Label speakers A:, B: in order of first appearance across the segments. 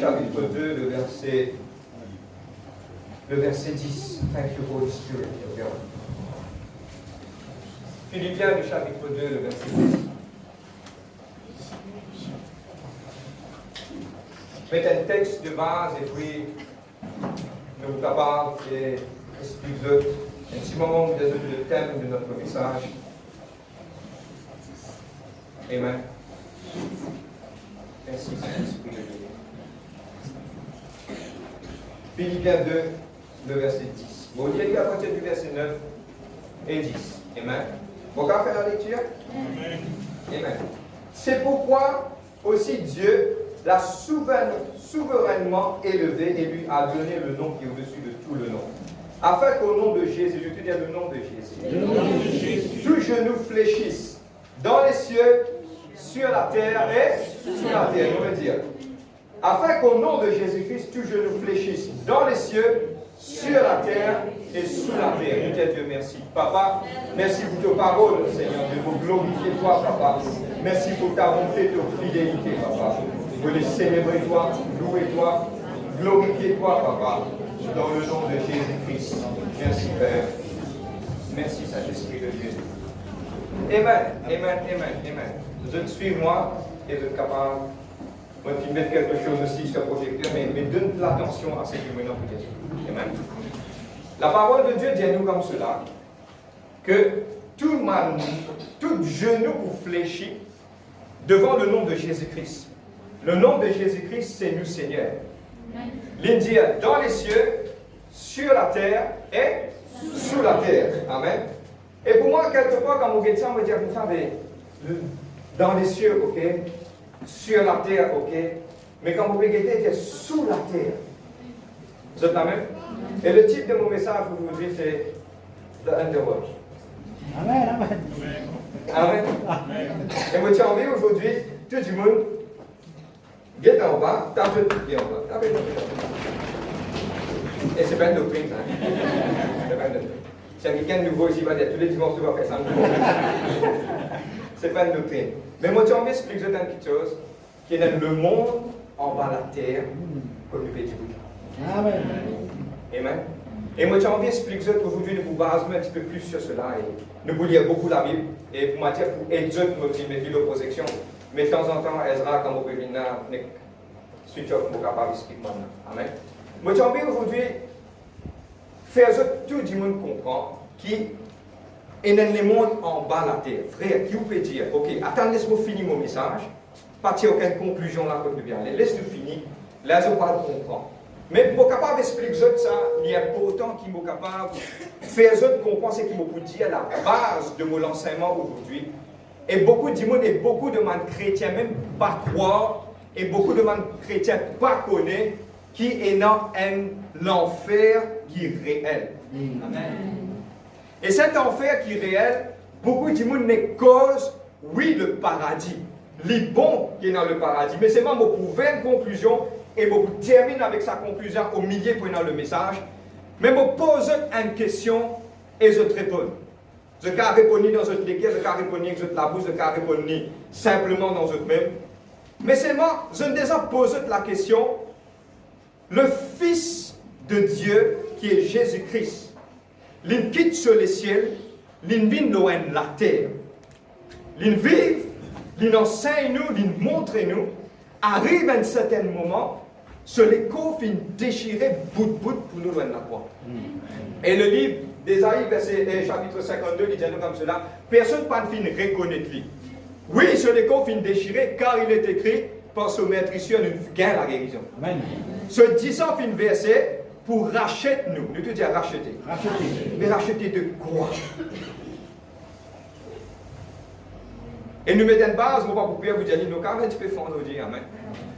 A: chapitre 2, le verset 10. Thank you, Holy Spirit. Philippiens du chapitre 2, le verset 10. Mettez un texte de base et puis nous vous parlons et expliquez un petit moment des le thème de notre message. Amen. Merci, Saint-Esprit de Dieu. Philippiens 2, le verset 10. Vous lisez à partir du verset 9 et 10. Amen. Vous pouvez faire la lecture? Amen. Amen. C'est pourquoi aussi Dieu l'a souverainement élevé et lui a donné le nom qui est au-dessus de tout le nom. Afin qu'au nom de Jésus, je te dis le nom de Jésus, tout genou fléchisse dans les cieux, sur la terre et sous la terre. On veut dire, afin qu'au nom de Jésus-Christ, tout genou fléchisse dans les cieux, sur la terre et sous la terre. Nous disons Dieu merci. Papa, merci pour tes paroles, Seigneur. Je vous glorifier toi, Papa. Merci pour ta bonté, ta fidélité, Papa. Pour les célébrer toi, louer toi, glorifier toi, Papa. Dans le nom de Jésus-Christ. Merci, Père. Merci, Saint-Esprit de Dieu. Amen, amen, amen, amen. Je suis moi et je suis capable de mettre quelque chose aussi sur le projecteur, mais donne l'attention à ce que maintenant peut dire. Amen. La parole de Dieu dit à nous comme cela, que tout genou vous fléchit devant le nom de Jésus-Christ. Le nom de Jésus-Christ, c'est nous, Seigneur. Il dit dans les cieux, sur la terre et sous la terre. Amen. Et pour moi, quelque part, quand vous dites ça, on va dire, vous savez, dans les cieux, ok, sur la terre, ok, mais quand vous regardez, c'est sous la terre. Vous êtes la même? Et le titre de mon message aujourd'hui, c'est The Underworld.
B: Amen, amen.
A: Amen. Et moi, j'ai envie aujourd'hui, tout le monde, viens en bas, tape tout en bas. Et c'est pas une doctrine, ça. C'est pas une doctrine. Si quelqu'un de nouveau ici va dire tous les dimanches, tu vas faire ça. C'est pas une doctrine. Mais moi, j'ai envie d'expliquer une petite chose qui est dans le monde en bas de la terre, comme le pays du bout.
B: Amen.
A: Amen. Et moi, j'ai envie d'expliquer aujourd'hui, nous vous basons un petit peu plus sur cela. Et nous vous lire beaucoup la Bible. Et pour moi, dire, pour aider nos films et l'opposition. Mais de temps en temps, Ezra, quand vous pouvez venir, suite à vous capable d'expliquer maintenant. Amen. Moi, j'ai envie aujourd'hui faire tout le monde comprendre qui est dans le monde en bas de la terre. Frère, qui vous peut dire, ok, attends, laisse-moi finir mon message. Pas tirer aucune conclusion là, comme bien. Laisse-nous finir. Là, je ne vais pas le comprendre. Mais pour capable d'expliquer ça, il y a important qui est capable de faire ça comprendre ce qui me dire la base de mon enseignement aujourd'hui. Et beaucoup de monde et beaucoup de monde chrétiens, même pas croire, et beaucoup de monde chrétiens pas connaître qui est dans l'enfer qui est réel. Amen. Et cet enfer qui est réel, beaucoup de monde n'est cause, oui, le paradis. Les bons qui est dans le paradis. Mais c'est moi pour trouver une conclusion et je termine avec sa conclusion au milieu pour dans le message. Mais je pose une question et je te réponds. Je ne peux répondre dans votre lecture, je ne peux répondre avec votre la bouche, je ne peux répondre simplement dans votre même. Mais c'est moi, je ne déjà pose la question. Le Fils de Dieu qui est Jésus-Christ, il quitte sur les ciels, il vient loin de la terre. Il vit, il enseigne nous, il montre nous, arrive à un certain moment, sur les corps fin déchiré bout pour nous loin de la croix. Et le livre d'Ésaïe, chapitre 52, il dit nous comme cela, personne ne peut reconnaître lui. Oui, sur les corps fin déchiré, car il est écrit, par ce maîtricieux, nous gagnons la guérison. Amen. Ce 10 ans fin verset, pour racheter nous. Nous te disons racheter. Racheter. Mais racheter de quoi? Et nous mettons une base, moi, pour pouvoir vous dire, nous, quand même, tu peux faire aujourd'hui, amen.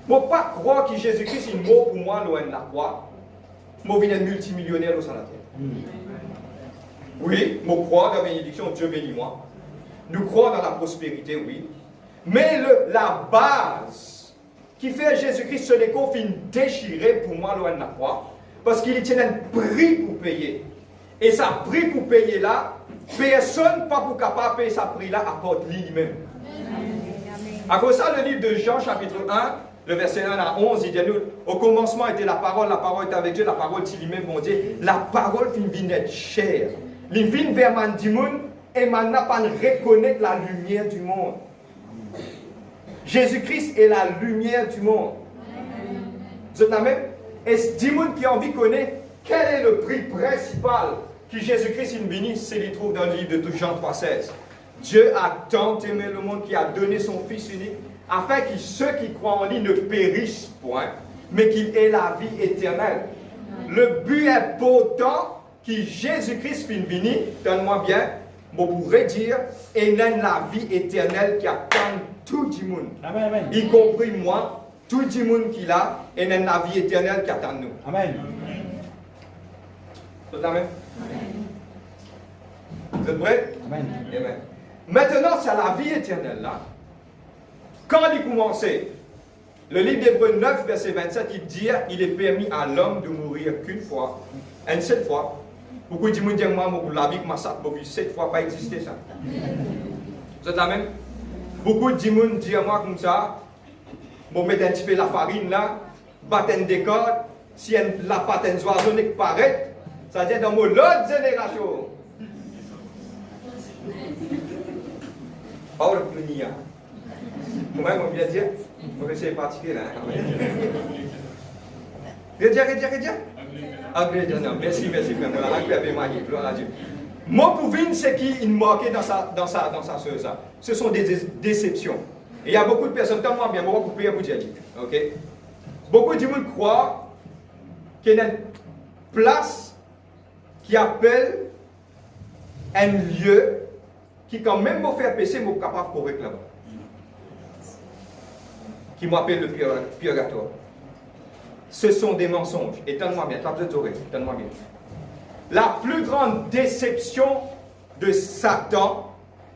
A: Moi, pas croire que Jésus-Christ est mort pour moi, loin de la croix. Moi, je viens multimillionnaire au sein de la terre. Oui, moi, croire dans la bénédiction, Dieu bénit moi. Nous croyons dans la prospérité, oui. Mais la base qui fait Jésus-Christ, ce n'est qu'au fin déchiré pour moi, loin de la croix. Parce qu'il tient un prix pour payer. Et ça prix pour payer là, personne pas pour capable payer sa prix là à part lui-même. À cause de ça, le livre de Jean, chapitre 1, le verset 1 à 11, il dit nous, au commencement était la parole était avec Dieu, la parole c'est lui-même, bon Dieu. La parole fin venir chair. Il vient vers man du monde et man n'a pas reconnaître la lumière du monde. Jésus-Christ est la lumière du monde. Vous êtes là même? Et du monde qui a envie de connaître quel est le prix principal que Jésus-Christ est venu, c'est qu'il trouve dans le livre de Jean 3,16. Dieu a tant aimé le monde qu'il a donné son Fils unique, afin que ceux qui croient en lui ne périssent point, mais qu'il ait la vie éternelle. Le but est pourtant que Jésus-Christ finit venu, donne-moi bien, on pourrait dire, et donne la vie éternelle qui attend tout le monde.
B: Amen, amen.
A: Y compris moi, tout le monde qui l'a, et donne la vie éternelle qui attend nous.
B: Amen.
A: Tout amen? Vous êtes prêts?
B: Amen.
A: Amen. Maintenant, c'est la vie éternelle là. Quand il commençait, le livre d'Hébreux 9, verset 27, il dit il est permis à l'homme de mourir qu'une fois, une seule fois. Beaucoup de gens disent moi, la vie que ça, 7 fois pas existé ça. Vous êtes là même? Beaucoup de gens disent moi comme ça, je vais mettre un petit peu la farine là, battre un décor, si la pâte un oiseau n'est pas paraît, ça veut dire dans l'autre génération. Pas le plus nia. Comment on vient dire? On va essayer de pratiquer là. Redire. Non, merci, frère. Gloire à Dieu. Mon pouvine, c'est qui est marqué dans sa chose. Ce sont des déceptions. Et il y a beaucoup de personnes, tellement bien, moi, pour vous dire. Ok? Beaucoup de gens croient qu'il y a une place qui appelle un lieu qui, quand même, m'a fait pécher, m'a capable de correcter là-bas. Qui m'appelle le purgatoire. Ce sont des mensonges. Et donne-moi bien, donne-moi bien. La plus grande déception de Satan,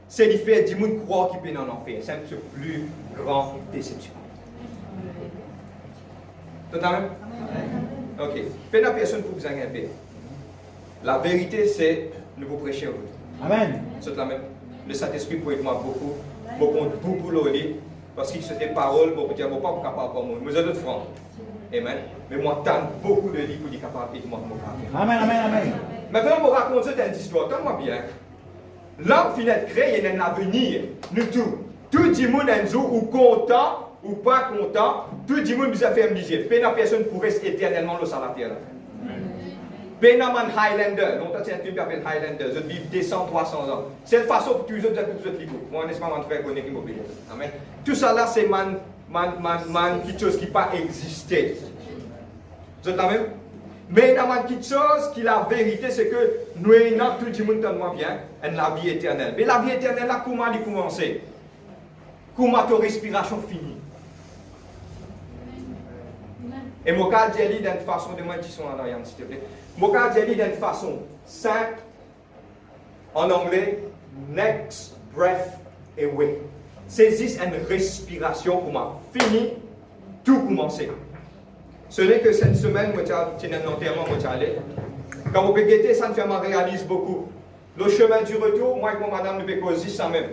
A: c'est de faire du monde croire qu'il peut en enfer. C'est la plus grande déception. Totalement? Ok. Pas de personne pour vous engager. La vérité, c'est de vous prêcher aujourd'hui.
B: Amen.
A: C'est la même. Le Saint-Esprit peut aider moi beaucoup. Je compte beaucoup l'oler. Parce que c'est des paroles, je ne suis pas capable de moi. Mais je suis franc. Amen. Mais moi, je beaucoup de livres pour être capable de moi.
B: Amen, amen, amen.
A: Maintenant, je vais raconter une histoire. Donne-moi bien. L'homme finit de créer, il y a un avenir. Nous tous. Tout le monde est un jour ou content ou pas content. Tout le monde nous a fait miser. Personne ne pourrait rester éternellement le salaire. Benaman Highlander, non, c'est un film qui s'appelle Highlander, je vis 200, 300 ans. C'est la façon pour tous les autres libres. Moi, n'est-ce pas, mon frère, connaît qui m'obéit. Amen. Tout ça là, c'est quelque chose qui n'a pas existé. Vous êtes la même? Mais dans quelque chose qui la vérité, c'est que nous avons tout le monde tellement bien, la vie éternelle. Mais la vie éternelle, là, comment elle commence? Comment ta respiration finit? Et mon cas, j'ai dit d'une façon de moi qui sont en arrière, s'il te plaît. Mon cas, j'ai dit d'une façon simple, en anglais, next breath away. Saisis une respiration pour moi. Fini, tout commencer. Ce n'est que cette semaine, je suis un enterrement, je suis allé. Quand vous guettez, ça me fait me réalise beaucoup. Le chemin du retour, moi et mon madame, nous pécons ça même.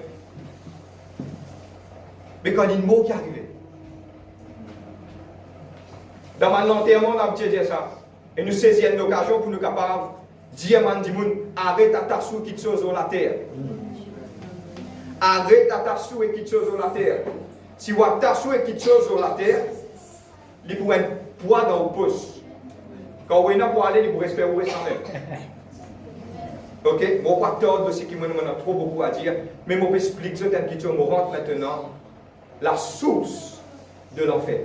A: Mais quand il y a un mot qui arrive, dans mon enterrement, on a dit ça. Et nous saisissons l'occasion pour nous capables de dire à tout le monde, arrête à t'asseoir quelque chose sur la terre. Arrête à t'asseoir quelque chose sur la terre. Si vous t'asseoir quelque chose sur la terre, il faut un poids dans le pouce. Quand vous êtes pour aller, il faut respirer ça même. Ok? Bon, pas tort de ce qui m'en a trop beaucoup à dire, mais je vais expliquer cette question. Je rentre maintenant la source de l'enfer.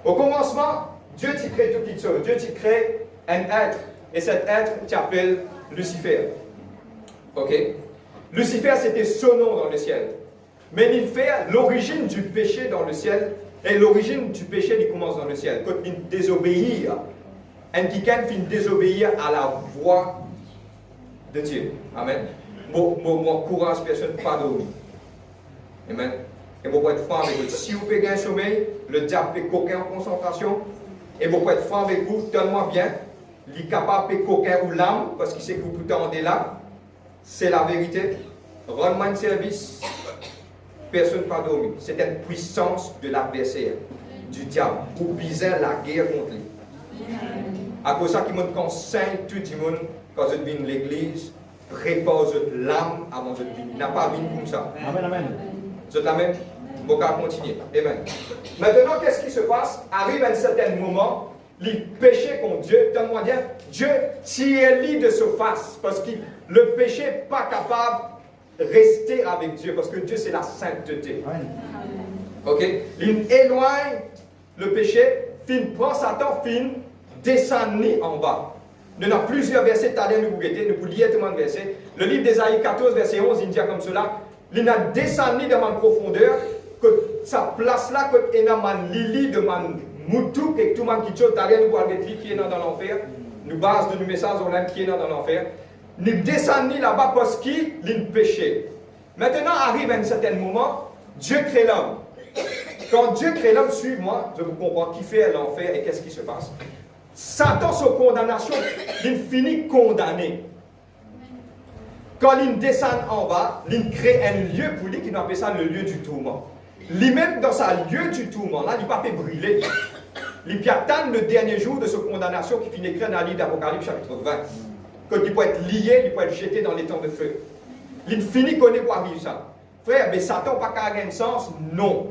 A: Au commencement, Dieu t'a créé toutes les choses. Dieu t'a créé un être. Et cet être s'appelle Lucifer. Ok? Lucifer, c'était son nom dans le ciel. Mais il fait l'origine du péché dans le ciel. Et l'origine du péché, il commence dans le ciel. Quand il désobéit, quelqu'un finit désobéir à la voix de Dieu. Amen. Mon courage, personne pas dormir. Amen. Et vous pouvez être franc avec vous. Si vous payez un sommeil, le diable fait coquin en concentration. Et vous pouvez être franc avec vous, tellement bien. Il est capable de coquin ou l'âme, parce qu'il sait que vous pouvez tendre là. C'est la vérité. Rendre-moi un service, personne ne pas dormir. C'est une puissance de l'adversaire. du diable pour biser la guerre contre lui. À cause de ça, qui montre conseille tout le monde, quand vous venez de l'église, prépare votre l'âme avant de venir. Il n'a pas venu comme ça.
B: Amen, amen.
A: Vous êtes la même? Bon, on va continuer. Amen. Maintenant, qu'est-ce qui se passe? Arrive à un certain moment, les péchés contre Dieu, donne-moi bien, Dieu tire-lui de surface, parce que le péché n'est pas capable de rester avec Dieu, parce que Dieu c'est la sainteté.
B: Amen.
A: Ok? Il éloigne le péché, fin prend Satan, fin descend en bas. Nous avons plusieurs versets, nous pouvons lire tout le monde verset. Le livre d'Ésaïe 14, verset 11, il dit comme cela, il a descendu dans ma profondeur, que sa place là, que il a man lili de man moutou, et tout le monde qui chose, nous pouvons dire qui est dans l'enfer, nous base de nos messages online qui est dans l'enfer. Nous descendu là-bas parce qu'il a péché. Maintenant arrive un certain moment, Dieu crée l'homme. Quand Dieu crée l'homme, suivez-moi, je vous comprends qui fait l'enfer et qu'est-ce qui se passe. Satan, sa condamnation, il finit condamné. Quand il descend en bas, il crée un lieu pour lui qui appelle ça le lieu du tourment. Lui-même, dans sa lieu du tourment, là, il ne peut pas brûler. Il peut attendre le dernier jour de sa condamnation qui finit écrit dans le livre d'Apocalypse, chapitre 20. Quand il peut être lié, il peut être jeté dans les temps de feu. Il finit qu'on n'est pas vivre ça. Frère, mais Satan n'a pas qu'à gagner sens? Non.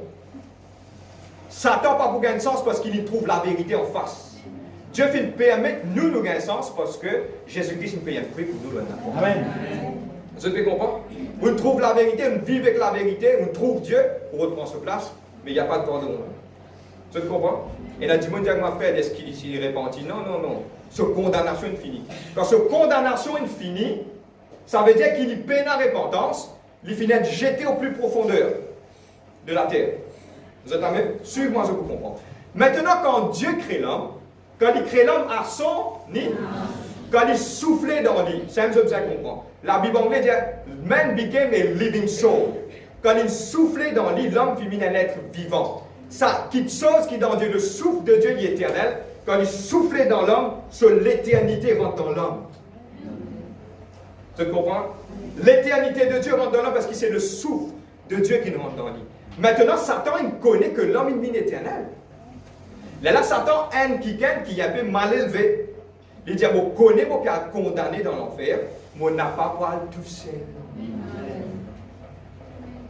A: Satan n'a pas pour gagner sens parce qu'il y trouve la vérité en face. Dieu fait permettre nous de gagner sens parce que Jésus-Christ nous paye un prix pour nous le donner.
B: Amen.
A: Vous avez compris? On trouve la vérité, on vit avec la vérité, on trouve Dieu, on reprend sa place, mais il n'y a pas de pardon. Vous avez compris? Et là, dis-moi, ma frère, est-ce qu'il s'y repentit? Non, non, non. Cette condamnation est finie. Quand cette condamnation est finie, ça veut dire qu'il y peine à repentance, il finit d'être jeté au plus profondeur de la terre. Vous êtes même? Suivez-moi, je vous comprends. Maintenant, quand Dieu crée l'homme, quand il crée l'homme à son nid, quand il soufflait dans lui, c'est un peu ça qu'on comprend. La Bible anglaise dit, man became a living soul. Quand il soufflait dans lui, l'homme fut mis un être vivant. Ça, quelque chose qui est dans Dieu, le souffle de Dieu est éternel. Quand il soufflait dans l'homme, l'éternité rentre dans l'homme. Tu comprends? L'éternité de Dieu rentre dans l'homme parce que c'est le souffle de Dieu qui rentre dans lui. Maintenant, Satan, il connaît que l'homme est une vie éternelle. Là, Satan aime quelqu'un qui est un peu mal élevé. Il dit, moi, connais moi qui a condamné dans l'enfer, moi, n'a pas parlé tout seul.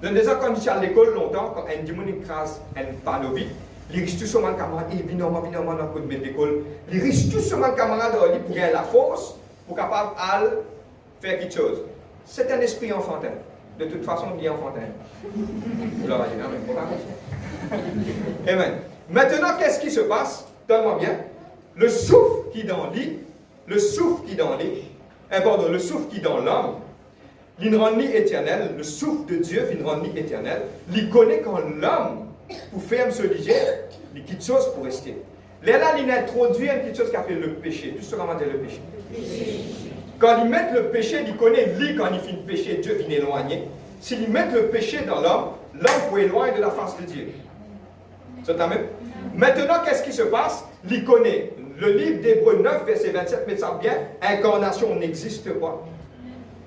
A: Donc, déjà, quand je suis à l'école longtemps, quand un démon écrase un panneau vide, il risque tout son camarade, et évidemment, dans le coup de l'école, il risque tout son camarade pour gagner la force, pour capable de faire quelque chose. C'est un esprit enfantin. De toute façon, il est enfantin. Vous l'aurez dit, amen. Maintenant, qu'est-ce qui se passe? Donne-moi bien. Le souffle qui est dans lui, le souffle qui est dans lui, le souffle qui est dans l'homme, il rend lui éternel, le souffle de Dieu, il rend lui éternel. Il connaît quand l'homme, pour faire se liger, il quitte chose pour rester. Là, il introduit une petite chose qui appelle le péché. Tout ce qu'on va dire le péché. Quand il met le péché, il connaît lui quand il fait le péché, Dieu vient éloigner. S'il met le péché dans l'homme, l'homme peut éloigner de la face de Dieu. C'est la même. Maintenant, qu'est-ce qui se passe? Il connaît. Le livre d'Hébreux 9, verset 27, mais ça bien, incarnation n'existe pas.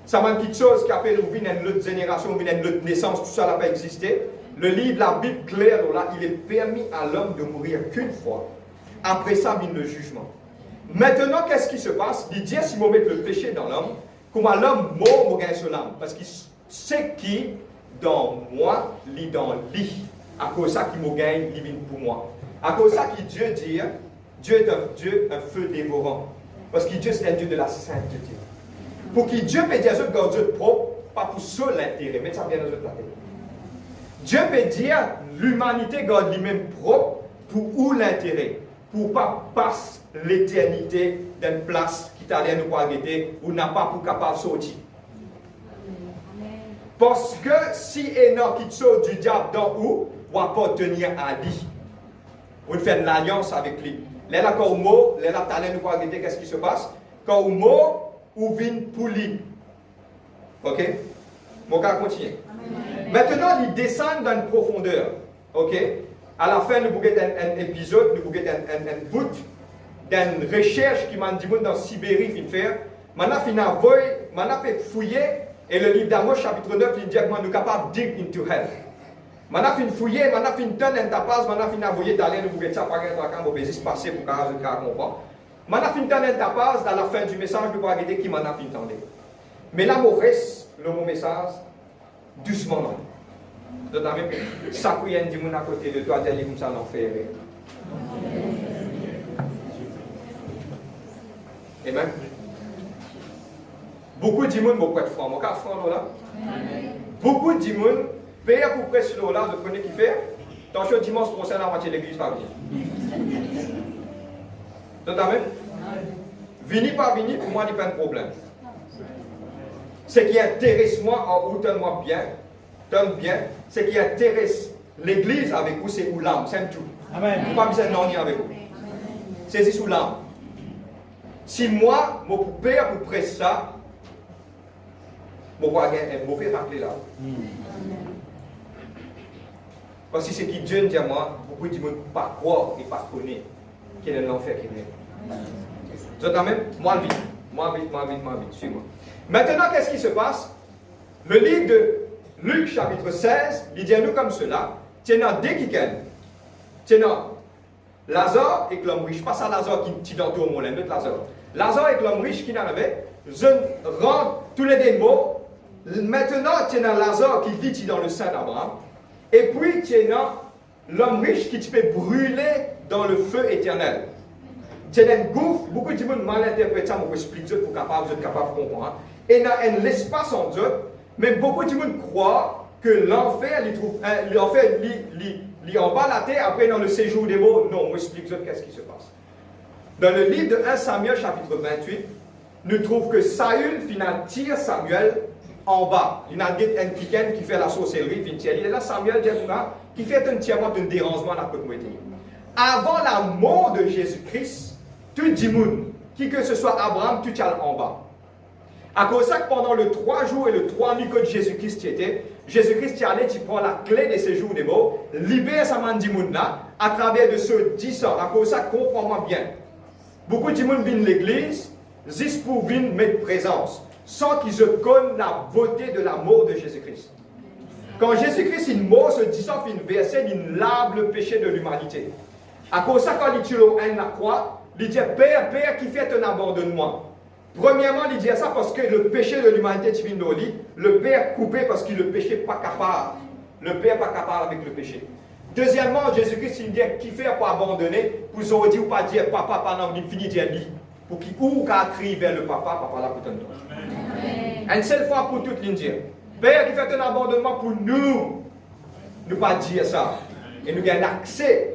A: Ça m'a quelque chose qui appelle une autre génération, une autre naissance, tout ça n'a pas existé. Le livre, la Bible claire, là, il est permis à l'homme de mourir qu'une fois. Après ça vient le jugement. Maintenant, qu'est-ce qui se passe? Il dit, si on met le péché dans l'homme, comment l'homme mort, on gagne sur l'âme. Parce qu'il sait qui, dans moi, lit dans lui. À cause de ça qu'il me gagne, il vient pour moi. À cause de ça que Dieu dit, Dieu est un Dieu, un feu dévorant. Parce que Dieu, c'est un Dieu de la sainteté. Pour que Dieu peut dire que Dieu est propre, pas pour seul l'intérêt, mais ça vient dans notre tête. Dieu peut dire l'humanité garde lui-même propre pour où l'intérêt? Pour pas passer l'éternité d'une place qui t'a l'air nous pas arrêter ou n'a pas pour capable de sortir. Parce que si Enoch qui sort du diable d'en haut, on va pas tenir à lui. On fait une alliance avec lui. Là, quand on mort, là, t'as l'air nous pas arrêter, qu'est-ce qui se passe? Quand on mort, on vient pour lui. Ok? Mon cas continue. Maintenant, il descend dans une profondeur. Ok? À la fin, nous avons un épisode, nous avons un bout d'une recherche qui m'a dit dans Sibérie, fin faire. Maintenant, on a fait fouiller, et le livre d'Amos, chapitre 9, il dit que nous sommes capables de dig into hell. Mana fin fouiller, mana fin tonne en tapas, mana fin avoyer d'aller nous bouger ça par un trois camps, bésis passer pour carrer le cas comprend. Mana fin tonne en tapas, dans la fin du message, nous pourrons guider qui mana fin tendé. Mais là, mon reste, le mot message, doucement non. Donc, même, ça qui est dit à côté de toi, d'aller comme ça, l'en fait. Amen. Beaucoup de gens beaucoup de francs. Mon cas franc là. Beaucoup de gens payent pour presser là, de connaître qui fait. Attention, dimanche prochain, la moitié de l'église pas venir. Donc, amen. Vini pas vini, pour moi, il n'y a pas de problème. Ce qui intéresse moi, en ou donne-moi bien, ce qui intéresse l'église avec vous, c'est où l'âme, c'est tout.
B: Amen.
A: Pas besoin de non avec vous. C'est sous l'âme. Si moi, mon père pour presser ça, mon père a un mauvais rappelé là. Parce que c'est qui Dieu dit à moi, beaucoup de gens ne pas croire et pas connaître qu'il est l'enfer qui vient. Vous entendez même? Moi vite, suis-moi. Maintenant, qu'est-ce qui se passe? Le livre de Luc, chapitre 16, il dit à nous comme cela. Tiens, dès qu'il gagne, tiens, Lazare et l'homme riche, pas ça Lazare qui est dans tout le monde, l'autre Lazare. Lazare et l'homme riche qui n'avait, je rends tous les démons. Maintenant, tiens, Lazare qui dit dans le sein d'Abraham. Et puis, tiens, l'homme riche qui te fait brûler dans le feu éternel. Tiens, un gouffre, beaucoup de gens mal interprètent ça, mais je explique pour être capable de comprendre. Et dans un espace en Dieu, mais beaucoup de gens croient que l'enfer, il en bas la terre, après dans le séjour des mots. Non, je explique qu'est-ce qui se passe. Dans le livre de 1 Samuel, chapitre 28, nous trouvons que Saül tire Samuel en bas. Il y a un piquet qui fait la sorcellerie, il est là, Samuel qui fait un tiers de dérangement à la côte moitié. Avant la mort de Jésus-Christ, tout le monde, qui que ce soit Abraham, tout est en bas. À cause de ça que pendant le 3 jours et le 3 nuits que Jésus-Christ était, Jésus-Christ est allé, tu prends la clé de ces jours des mots, libère sa main du monde là, à travers de ce 10 ans. À cause de ça, comprends-moi bien. Beaucoup de monde viennent l'église, juste pour venir mettre présence, sans qu'ils connaissent la beauté de la mort de Jésus-Christ. Quand Jésus-Christ est mort, ce 10 ans, il verset, il lave le péché de l'humanité. À cause de ça, quand il tue la croix, il dit, Père, qui fait un abandonnement. Premièrement, il dit ça parce que le péché de l'humanité est venu au lit. Le Père coupé parce que le péché n'est pas capable. Le Père n'est pas capable avec le péché. Deuxièmement, Jésus-Christ, il dit qui fait pour abandonner, pour se dire ou pas dire papa pendant qu'il finit de dire lit. Pour qu'il ou qu'à crier vers le papa là pour t'entendre. Une seule fois pour toute l'Indien. Père qui fait un abandonnement pour nous. Nous pas dire ça. Et nous gagnons accès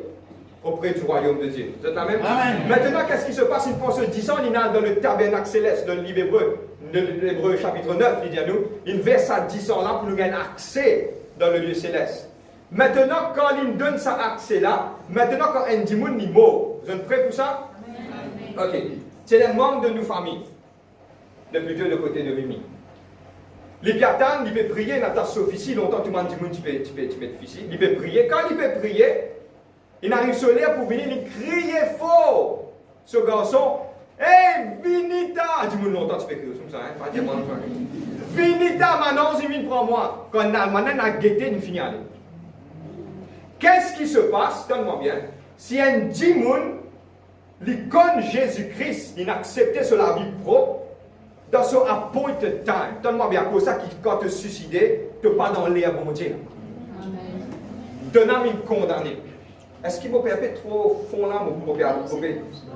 A: auprès du royaume de Dieu. Vous êtes la même?
B: Amen.
A: Maintenant, qu'est-ce qui se passe? Il pense 10 ans, il est dans le tabernacle céleste, dans le livre hébreu, l'Hébreu chapitre 9, il dit à nous, il verse à 10 ans là pour nous gagner accès dans le lieu céleste. Maintenant, quand il donne ça accès-là, maintenant, quand un dimoun est mort, vous êtes prêts pour ça? Amen. Ok. C'est un membre de nos familles, de plutôt de côté de Mimi. Les piatans, il peut prier, Natas Sophie, longtemps tout le monde dit, tu peux être ici, il peut prier. Quand il peut prier, il arrive sur l'air pour venir, il crie fort. Ce garçon, hey, Vinita! Dis-moi longtemps, tu peux crier comme ça, hein? Pas dire Vinita, maintenant, il vient prendre moi. Quand maintenant, il a guetté, il finit aller. Qu'est-ce qui se passe? Donne-moi bien. Si un dimoun, il connaît Jésus-Christ, il a accepté sur la vie propre, dans son appointed time. Donne-moi bien, pour ça, quand tu te suicides, tu n'es pas dans l'air, bon Dieu. Ton âme est condamné. Est-ce qu'il faut faire trop fond là?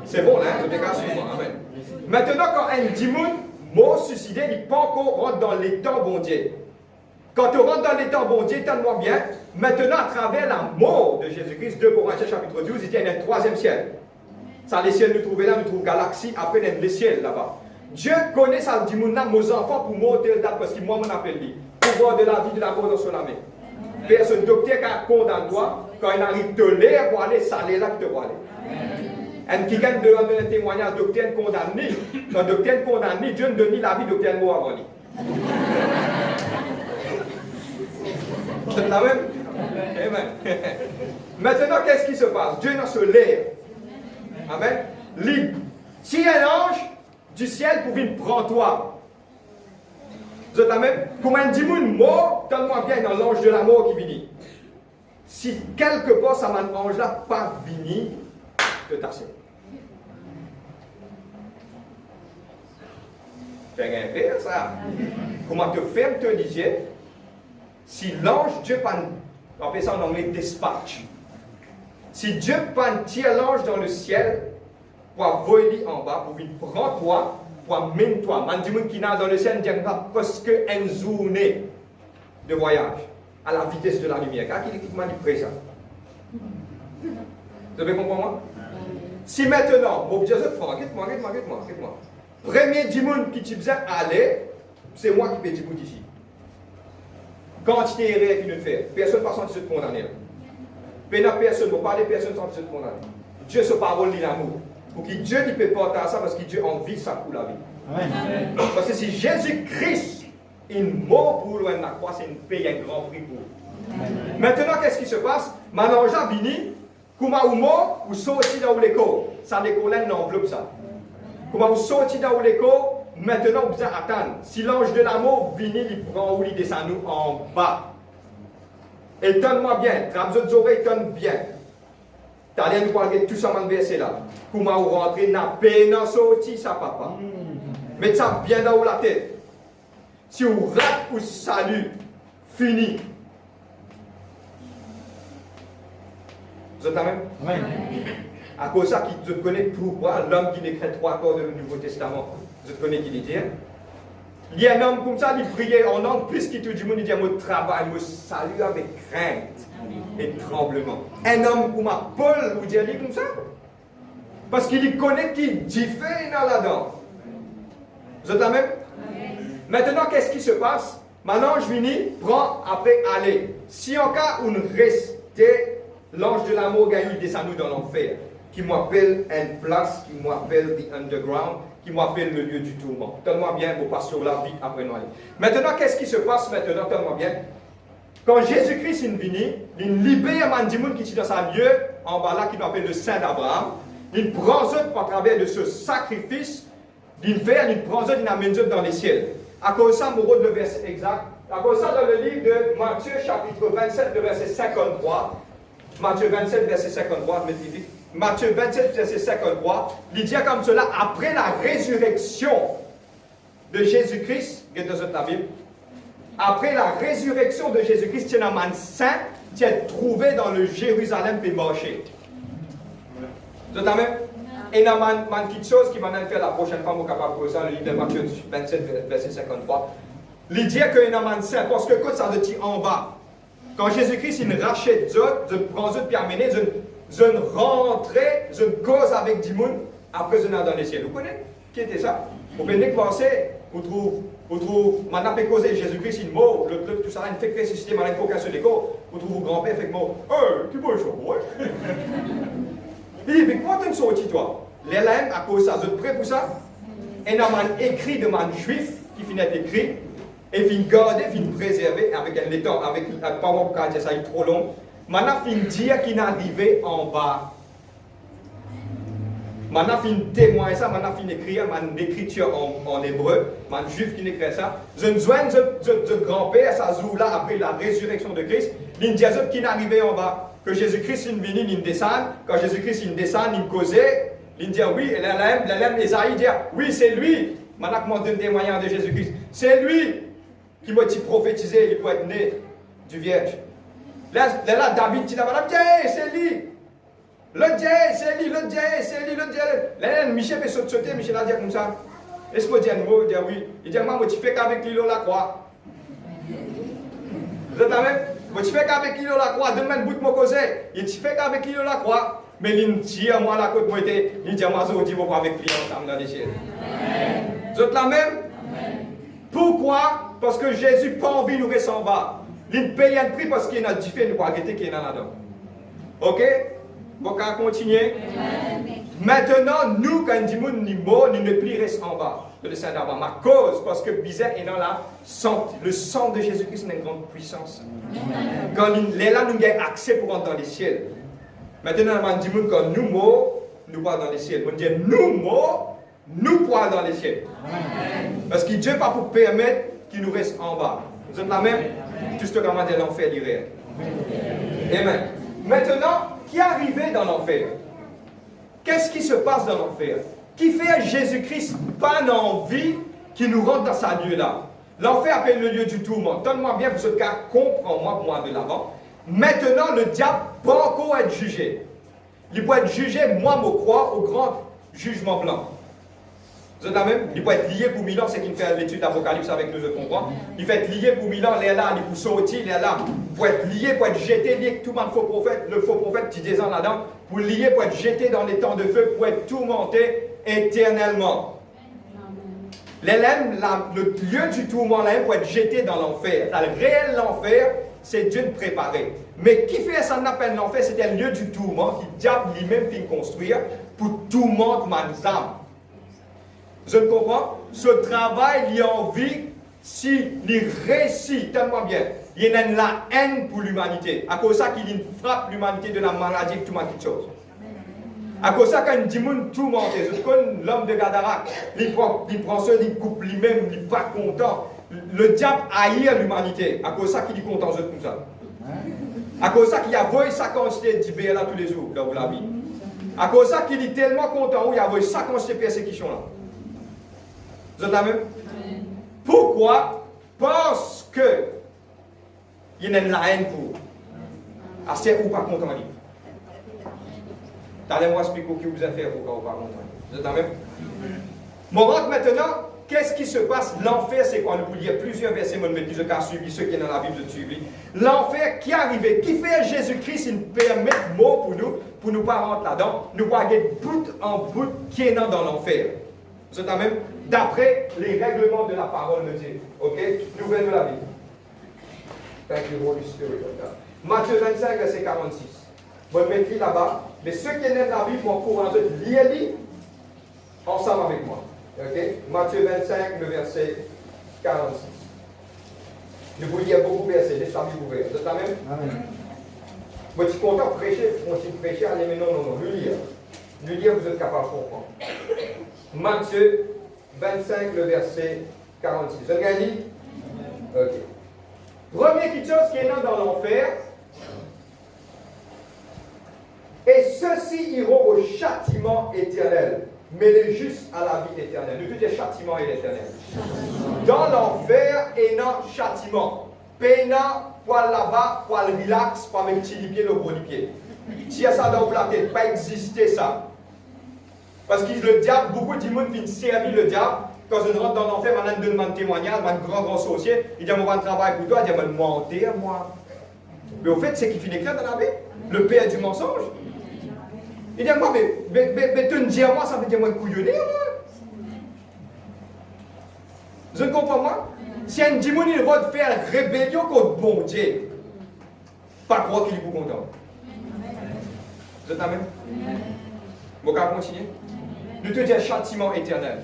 A: C'est bon, hein? Je dégage sur moi. Amen. Maintenant, quand un dimoun mort suicidé, il peut encore rentrer dans les temps bon Dieu. Quand tu rentres dans les temps bon Dieu, donne-moi bien. Maintenant, à travers la mort de Jésus-Christ, 2 Corinthiens chapitre 12, il y a un troisième ciel. Ça, les ciels nous trouvent là, nous trouvons galaxie, après il y a les ciels là-bas. Dieu connaît ça, dimoun là, nos enfants pour monter le date, parce que moi, mon appelle lui. Pouvoir de la vie, de la mort dans son âme. Personne docteur qui condamne toi, quand il arrive te l'air pour aller, ça allait là que tu vas aller. Un qui gagne de donner un témoignage, docteur condamné. Quand docteur condamné, Dieu ne donne la vie, docteur mort avant lui. C'est la même? Amen. Maintenant, qu'est-ce qui se passe? Dieu dans ce l'air. Amen. Libre. Si un ange du ciel pour venir prendre toi, vous êtes la même? Comme un dimoun mort, donne-moi bien dans l'ange de la mort qui vient. si quelque part ça m'ange là pas vini de tasser. Fais un peu ça. Comment te faire te disais, si l'ange, Dieu pas, on appelle ça en anglais dispatch. Si Dieu pas tire l'ange dans le ciel pour voler en bas, pour venir prendre toi, pour amener toi, man dit qui n'a dans le ciel, il pas presque une journée de voyage à la vitesse de la lumière. Car qui m'a dit ça? Vous avez compris moi? Si maintenant, bon, Dieu, regarde-moi. Premier dimanche qui te faisait aller, c'est moi qui peux dire ici. Quantité erreur qui nous fait, personne ne va sentir se condamner. Personne ne va parler, personne ne va sentir se condamner. Dieu, sa parole, il l'amour. Pour que Dieu ne peut pas porter ça parce que Dieu a envie de ça pour la vie. Amen. Parce que si Jésus-Christ est mort pour loin de la croix, c'est une paye, un grand prix pour. Amen. Maintenant, qu'est-ce qui se passe? Maintenant, j'ai venu, comment ou mort, ou sorti dans l'école. Ça l'école n'enveloppe ça. Comment vous sortez dans l'école, maintenant vous devez attendre. Si l'ange de l'amour vient, il prend ou il descend nous en bas. Étonne-moi bien, trappe vos oreilles, étonne bien. T'as rien de parler tout ça, mon verset là. Comment vous rentrez dans la peine, dans sorti, ça papa. Mettez ça bien dans la tête. Si vous ratez ou salut, fini. Vous êtes là même? Amen. À cause de ça, je connais pourquoi l'homme qui écrit 3 quarts du Nouveau Testament, je connais qui dit. Il y a un homme comme ça, il priait en langue, plus qu'il tout du monde, il dit moi travail, moi salue avec crainte et tremblement. Un homme comme Paul, vous dites comme ça? Parce qu'il connaît qui diffère là-dedans. Vous êtes là même? Maintenant, qu'est-ce qui se passe? Maintenant, je finis, prends, après, aller. Si en cas où nous restons, l'ange de l'amour gagne, descend nous dans l'enfer. Qui m'appelle une place, qui m'appelle the underground, qui m'appelle le lieu du tourment. Donne-moi bien, vous passez sur la vie après nous. Maintenant, qu'est-ce qui se passe maintenant? Donne-moi bien. Quand Jésus-Christ est venu, il libère un monde qui est dans sa lieu, en bas là, qui m'appelle le Saint d'Abraham. Il prend eux par travers de ce sacrifice, il prend eux, il amène eux dans les ciels. À cause de ça, mon rôle de verset exact. À cause de ça, dans le livre de Matthieu, chapitre 27, le verset 53. Matthieu 27, verset 53, mettez vite. Matthieu 27, verset 53, il dit comme cela, après la résurrection de Jésus-Christ, regardez dans la Bible, après la résurrection de Jésus-Christ, il y a un man saint qui est trouvé dans le Jérusalem et marché. Vous êtes là même? Et il y a un quelque chose qui va faire la prochaine fois, vous êtes capable de ça, le livre de Matthieu 27, verset 53. Il dit qu'il y a un man saint, parce que quand ça se dit en bas, quand Jésus-Christ il rachète Dieu, je prends Dieu puis amener, je rentre, je cause avec du monde, après je dans les ciels. Vous connaissez? Qui était ça? Vous pouvez penser, vous trouvez, maintenant peut causer Jésus-Christ il mort, le tout ça, il fait ressusciter, maintenant il faut casser les corps, vous trouvez vos grands-pères, fait mort, tu peux jouer, ouais. Il dit, mais comment tu es sorti toi? Les lames, à cause de ça, vous êtes prêts pour ça? Et il y a un écrit de man juif qui finit écrit. Et fin garder, fin préserver avec un temps, avec un parole pour dire ça est trop long. Maintenant, fin dire qu'il est arrivé en bas. Maintenant, fin témoigner ça, maintenant, fin écrire, une écriture en hébreu, un juif qui écrit ça. Je ne joins de grand-père, ça joue là après la résurrection de Christ. Il dit qu'il est arrivé en bas. Que Jésus-Christ est venu, il descend. Quand Jésus-Christ il descend, il causait. Il dit oui, et l'âme Esaïe dit oui, c'est lui. Maintenant, comment donne témoignage de Jésus-Christ? C'est lui qui m'a dit prophétiser, il peut être né du Vierge. Là, David dit là, c'est lui. Le Dieu, c'est lui, le Dieu, c'est lui, le Dieu. Là, Michel peut sauter, Michel a dit comme ça. Est-ce que dire un mot? Il dit oui. Il dit, moi, tu fais qu'avec l'île la croix. Vous êtes là même? Moi, tu fais qu'avec l'île la croix. Demain, bout de mon causé. Il dit, tu fais qu'avec l'île la croix. Mais il dit à moi, la côte, moi, il dit à moi, je dis, vous avec lui ensemble dans les ciels. Vous êtes là même? Pourquoi? Parce que Jésus n'a pas envie de nous rester en bas. Il paye un prix parce qu'il y a une différence de qualité qui est là-dedans. Ok? Bon, on va continuer. Maintenant, nous, quand nous sommes morts, nous ne plus rester en bas de le Saint d'Abraham. À cause, parce que bizarre est dans la sang, le sang de Jésus-Christ a une grande puissance. Quand il est là, nous avons accès pour rentrer dans les ciels. Maintenant, on dit quand nous morts, nous pas dans les ciels. On dit nous morts, nous pouvons dans les ciels. Parce que Dieu n'a pas pour permettre qu'il nous reste en bas. Vous êtes la même? Tout ce que comment dire l'enfer dirait. Amen. Maintenant, qui est arrivé dans l'enfer? Qu'est-ce qui se passe dans l'enfer? Qui fait Jésus-Christ pas envie qui nous rentre dans sa lieu là? L'enfer appelle le lieu du tourment. Donne-moi bien pour ce cas, comprends-moi pour moi de l'avant. Maintenant, le diable peut encore être jugé. Il peut être jugé, moi, me crois, au grand jugement blanc. Vous êtes là même? Il peut être lié pour 1000 ans, c'est qu'il fait l'étude d'Apocalypse avec nous, je comprends. Il peut être lié pour 1000 ans, il est là, il peut sortir, il est là. Il peut être lié, pour être jeté, lié, tout le monde faux prophète, le faux prophète qui descend là-dedans, pour lier, pour être jeté dans les temps de feu, pour être tourmenté éternellement. Le lieu du tourment, là, pour être jeté dans l'enfer. Le réel enfer, c'est Dieu de préparer. Mais qui fait ça, on appelle l'enfer, c'était le lieu du tourment, qui diable lui-même fit construire pour tourmenter mes âmes. Je ne comprends. Ce travail, il a envie, s'il réussit, tellement bien, il y a la haine pour l'humanité. À cause de ça qu'il frappe l'humanité de la maladie, tout quelque chose. À cause de ça, quand il dit tout monté, je connais l'homme de Gadara, il prend ça, il coupe lui-même, il n'est pas content. Le diable haït l'humanité. À cause de ça qu'il est content, je comme ça. À cause de ça qu'il y a voyé sa quantité d'IBL là tous les jours, là où la vie. À cause de ça qu'il est tellement content, où il y a voyé sa quantité de persécution là. Vous êtes là même? Pourquoi? Parce que il y a la haine pour. Assez ou pas content lui. Allez-moi expliquer ce que vous avez fait pour qu'on pas content. Vous êtes là même? Bon, rentre maintenant, qu'est-ce qui se passe? L'enfer, c'est quoi? Il y a plusieurs versets, mais je vais suivre ceux qui sont dans la Bible de suivre. L'enfer qui est arrivé, qui fait Jésus-Christ, il permet mot pour nous pas rentrer là-dedans, nous pas aller bout en bout qui est dans l'enfer. Vous êtes là même? D'après les règlements de la parole de Dieu. Ok? Nouvelle de la Bible. Thank you, Holy Spirit. Matthieu 25, verset 46. Vous le mettez là-bas. Mais ceux qui aiment la Bible vont courant de lire ensemble avec moi. Ok? Matthieu 25, le verset 46. Nous vous lire beaucoup de versets. Laissez la Bible ouverte. Vous êtes là même? Amen. Vous êtes content de prêcher, allez, mais non, le lire. Le lire, vous êtes capable de comprendre. Matthieu 25, le verset 46. Vous avez dit? Ok. Première petite chose qui est dans l'enfer. Et ceux-ci iront au châtiment éternel, mais les justes à la vie éternelle. Nous, tout est châtiment et l'éternel. Dans l'enfer, et dans châtiment. Pénant, poil là-bas, poil relax, pas avec petit pied, le gros pied. Si ça dans la tête, pas exister ça. Parce que le diable, beaucoup de monde qui servent le diable. Quand je rentre dans l'enfer, je demande un témoignage, un grand sorcier, il dit, on va travailler pour toi, il dit, je vais mentir, moi. Mais au fait, c'est qui finit écrit dans la Bible, le père du mensonge. Il dit, moi, mais tu me dis à moi, ça veut dire, moi, couillonner, moi. Je ne comprends pas. Si un démon, il va faire rébellion contre bon Dieu, pas croire qu'il est pour content. Vous êtes la même? Vous pouvez continuer? Nous te disons châtiment éternel.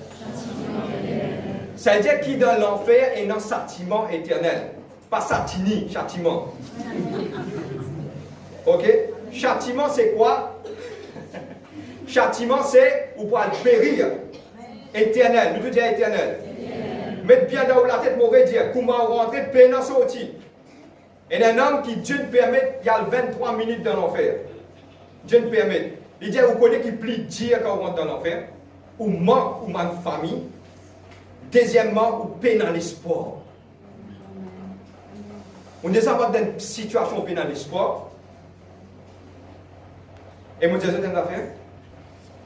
A: Ça veut dire qu'il est dans l'enfer et dans le châtiment éternel. Pas satini, châtiment. Ok? Châtiment, c'est quoi? Châtiment, c'est ou pour périr. Éternel. Nous te disons éternel. Mettez bien dans la tête, m'aurait dit, comment rentrer, peine sortir. Et un homme qui, Dieu ne permet, il y a 23 minutes dans l'enfer. Dieu ne permet. Il dit, vous connaissez qu'il plie dire quand on rentre dans l'enfer, ou manque ou manque de famille. Deuxièmement, ou peine dans l'espoir. On est dans une situation où peine dans l'espoir. Et mon Dieu, c'est une affaire.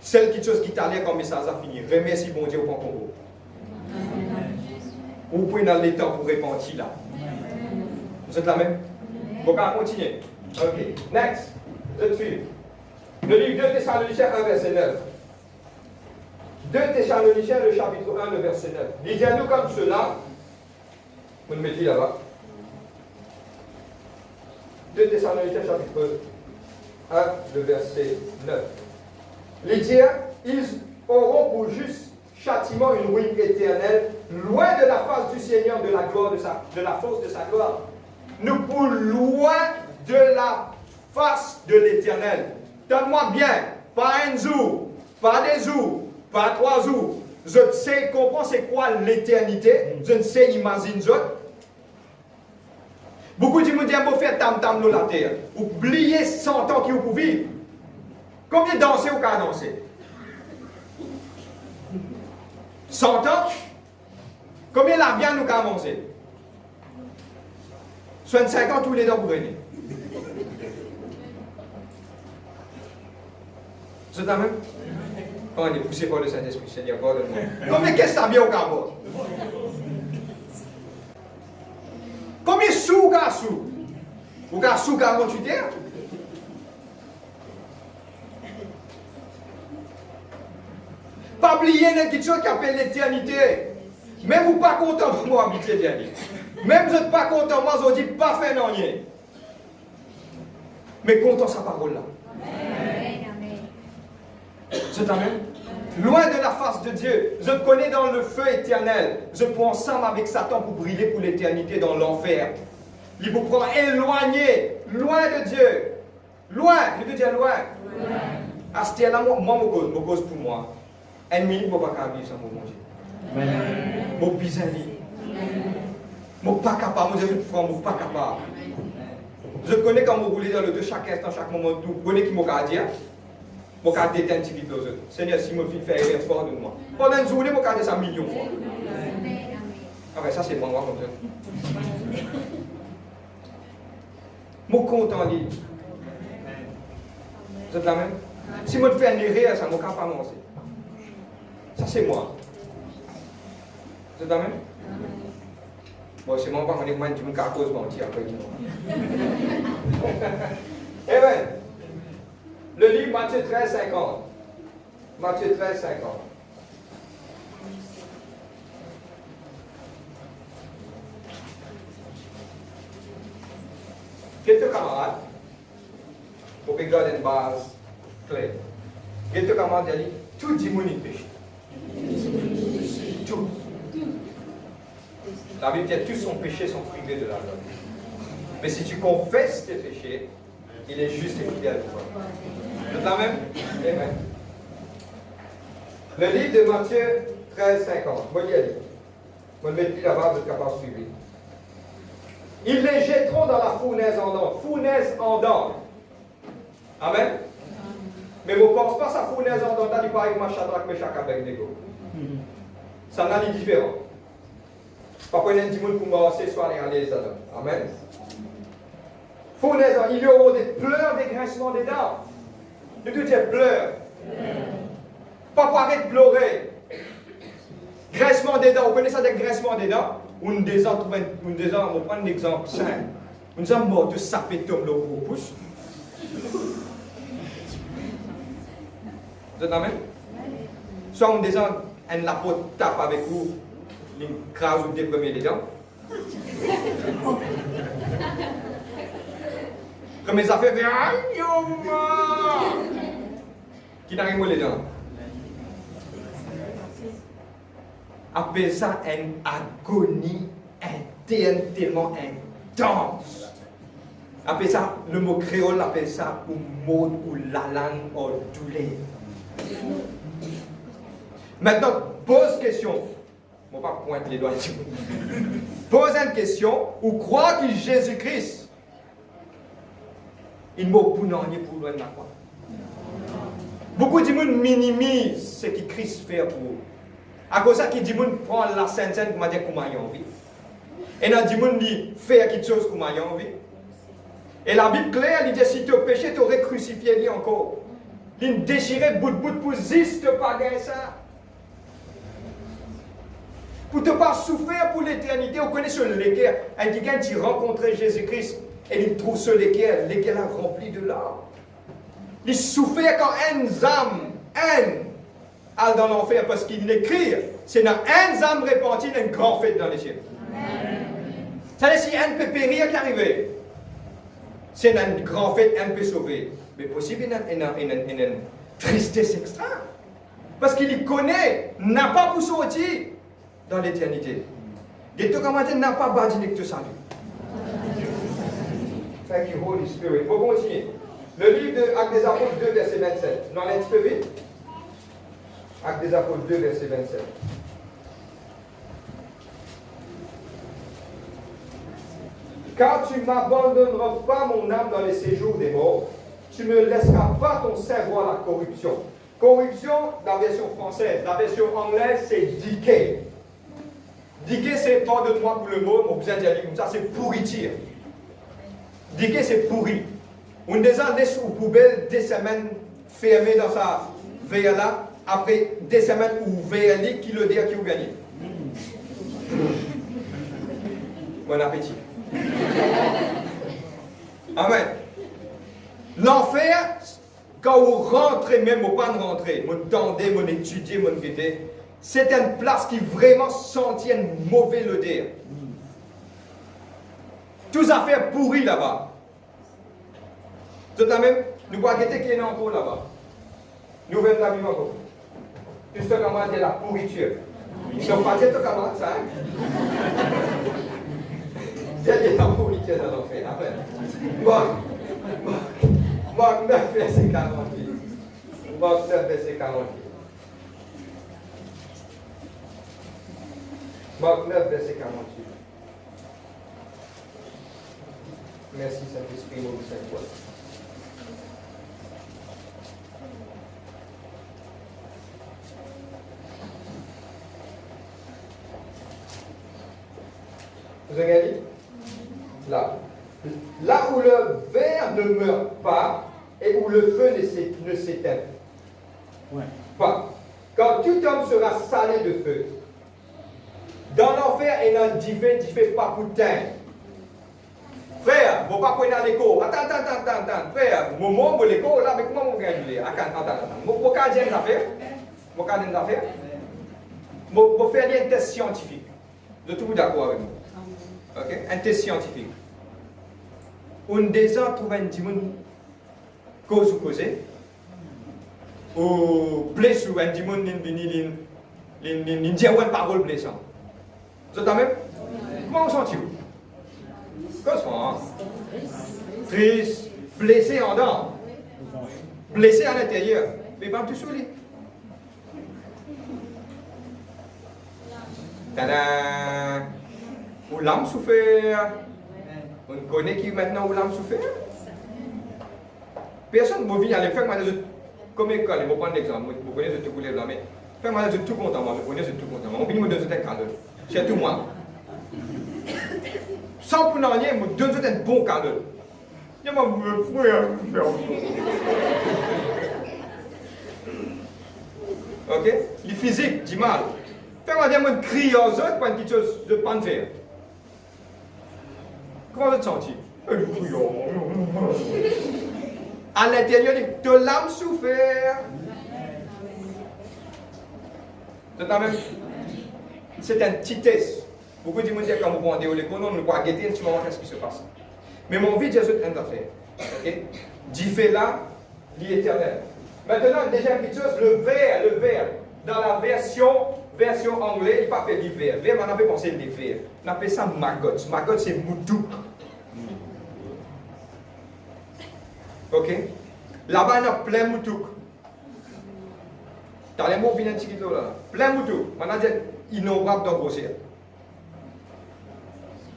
A: Celle qui chose qui t'a l'air comme message a fini. Remercie bon Dieu au Congo. Vous pouvez dans les temps pour répondre là. Vous êtes la même? Bon, on va continuer. Ok. Next. Je suis. Le livre 2 Thessaloniciens 1, verset 9. 2 Thessaloniciens, le chapitre 1, le verset 9. Lisez-nous comme cela. Vous le mettez là-bas. 2 Thessaloniciens, chapitre 1, le verset 9. Lisez, ils auront pour juste châtiment une ruine éternelle, loin de la face du Seigneur, de la gloire de la force de sa gloire. Nous pour loin de la face de l'Éternel. Donne-moi bien, pas un jour, pas des jours, pas 3 jours. Je ne sais comprendre c'est quoi l'éternité, je ne sais imaginer. Beaucoup de gens disent, bon, faire tam-tam dans la terre. Oubliez 100 ans qui vous pouvez vivre. Combien de danser ou qu'à danser? 100 ans? Combien la viande nous qu'à manger? 65 ans tous les dents pour venir. C'est la même? Quand on est poussé par le Saint-Esprit, Seigneur, pardonne-moi. Combien qu'est-ce que ça vient au Cambodge? Combien de sous qu'a sous? Ou qu'a sous 48 heures? Pas oublier quelque chose qui appelle l'éternité. Même vous pas content pour moi habiter l'éternité. Même vous n'êtes pas content, moi je dis pas fait non rien. Mais content sa parole là. C'est amen. Loin de la face de Dieu, je me connais dans le feu éternel. Je prends ensemble avec Satan pour briller pour l'éternité dans l'enfer. Il vous prend éloigné, loin de Dieu. Loin, je veux dire loin. À ce là moi, je cause pour moi. Ennemi, je ne peux pas vivre sans mon Dieu. Je ne suis pas capable, je ne suis pas capable. Je connais quand vous roulez dans le deux chaque instant, chaque moment, vous connaissez qui m'a dit. Je vais déteindre un petit peu les autres. Seigneur, si je me fais faire effort de moi. Pendant une journée, je vais dire ça un million de fois. Ah ben ça c'est moi comme ça. Je suis content de lui. Vous êtes la même? Si je me fais une erreur, ça ne vais pas manger. Ça c'est moi. Vous êtes la même? Bon, c'est moi pas, je vais dire que je vais mentir après. Eh bien, le livre Matthieu 13, 50. Matthieu 13, 50. Quelques camarades, pour regarder une base claire. Quelques camarades disent, tout le monde est péché. Tout. La Bible dit, tous son péché sont privés de la gloire. Mais si tu confesses tes péchés, il est juste et fidèle pour toi. C'est la même? Amen. Le livre de Matthieu 13, 50. Vous voyez, je ne vais plus là-bas, vous êtes capable de suivre. Ils les jetteront dans la fournaise ardente. Fournaise ardente. Amen. Mais vous ne pensez pas à sa fournaise ardente, il paraît que ma Shadrach, Meshach, Abednego. Ça n'a pas de différent. Pas qu'on ait un petit monde pour m'avancer, soit aller les Adam. Amen. Fournaise ardente. Il y aura des pleurs, des grincements des dents. De tout dire pleurs. Pas pour arrêter de pleurer. Grincement des dents. Vous connaissez ça des grincements des dents? On va prendre un exemple simple. On a mort de saper tombe le gros pouce. Vous êtes amen? Soit on descend un lapeau tape avec vous, une crase ou déprimier les dents. Comme les affaires, aïe, qui n'arrive pas les dents. Appelle ça une agonie interne tellement intense. Appelle ça, le mot créole appelle ça un mot ou la langue en douleur. Maintenant, pose question. Je ne vais pas pointer les doigts. Pose une question ou crois que Jésus-Christ, il m'a bounagné pour loin de la croix. Beaucoup de gens minimisent ce que Christ fait pour vous. À cause de ça, qui dit qu'on prend la Sainte-Sainte pour dire qu'on a envie. Et dans dit qu'on dit faire quelque chose qu'on a envie. Et la Bible claire, elle dit si tu as péché, tu aurais crucifié lui encore. Il déchirait bout de bout pour juste pas gagner ça. Pour ne pas souffrir pour l'éternité, on connaît ce l'équerre. Un dit quand il rencontrait Jésus-Christ, et il trouve ce l'équerre a rempli de larmes. Il souffrait quand une âme, allent dans l'enfer parce qu'il écrit, c'est dans un âme repentie, une grande fête dans les cieux. C'est-à-dire si un peut périr qu'arriver, c'est une grande fête, un peut sauver. Mais possible, il y a une tristesse extrême. Parce qu'il connaît, n'a pas pour sortir dans l'éternité. Et tout comme n'a pas bâti que tu salut. Thank you, Holy Spirit. On va continuer. Le livre de Actes des Apôtres 2, verset 27. Non, un petit peu vite. Actes des Apôtres 2, verset 27. Car tu m'abandonneras pas mon âme dans les séjours des morts, tu ne me laisseras pas ton sein voir la corruption. Corruption, la version française. La version anglaise, c'est decay. Decay, c'est, pardonne-moi pour le mot, on vous a dit comme ça, c'est pourriture. Decay, c'est pourri. On des gens laisse aux poubelles des semaines fermées dans sa verre là, après des semaines ouvertes, qui le dit qui vous gagnez. Bon appétit. Amen. L'enfer, quand vous rentrez même, ou pas de rentrer, vous tendez, vous étudiez, vous guettez, c'est une place qui vraiment sentit une mauvaise odeur. Toutes affaires pourries là-bas. Tout de même, nous voyons qu'il y a un encore là-bas. Nous venons la vivre encore. Tout ce qu'on dit la pourriture. Donc, pas dire tout comment ça. Il y a la pourriture dans l'enfer. Marc 9, verset 48. Marc 9, verset 48. Marc 9, verset 48. Merci Saint-Esprit, mon Saint-Paul. Vous avez dit? Là. Là où le verre ne meurt pas et où le feu ne s'éteint pas. Quand tout homme sera salé de feu. Dans l'enfer, il y a un divin pas pour teindre. Frère, vous ne pouvez pas prendre l'écho. Attends. Frère, mon mot, l'écho, là, mais comment vous gagnez? Attends. Vous ne pouvez pas dire une affaire? Vous ne pouvez pas dire une affaire? Vous pouvez faire un test scientifique. Vous êtes tous d'accord avec moi? Ok? Un test scientifique. On déjà trouve un dimanche cause ou causé. Ou blessé ou un dimanche il dit une parole blessante. Vous êtes même? Comment vous sentez-vous? Comment? Triste, blessé en dedans, blessé à l'intérieur, mais pas tout soulier. Tadam! Où l'âme souffert. On connaît qui maintenant où l'âme souffert? Personne ne vient aller faire comme école, je vais prendre l'exemple, vous connaissez tout le mais faire mal, je suis tout content, moi, je connais, je suis tout content. On vient me donner un cadeau, c'est tout moi. Sans pour rien, me donne un bon cadeau. Je me frère. Ok? Le physique dit mal. Fais-moi dire, je crie aux autres pour quelque chose de pas faire. Comment vous te sentez? À l'intérieur de l'âme souffert. C'est un petit test. Beaucoup de gens disent quand vous rendez au l'école, on ne peut pas guetter, tu vas voir ce qui se passe. Mais mon vie, Jésus est une affaire. Ok? D'y fait là, l'éternel. Maintenant, déjà une petite chose, le verre, dans la version anglaise, il n'est pas fait du verre. Verre, on avait pensé des verres. On appelle ça maggot. Maggot, c'est moutouk. Ok? Là-bas, il y a plein de moutouk. Dans les mots, il y a un petit kilo là. Plein de moutouk. On a dit innombrable dans grossière.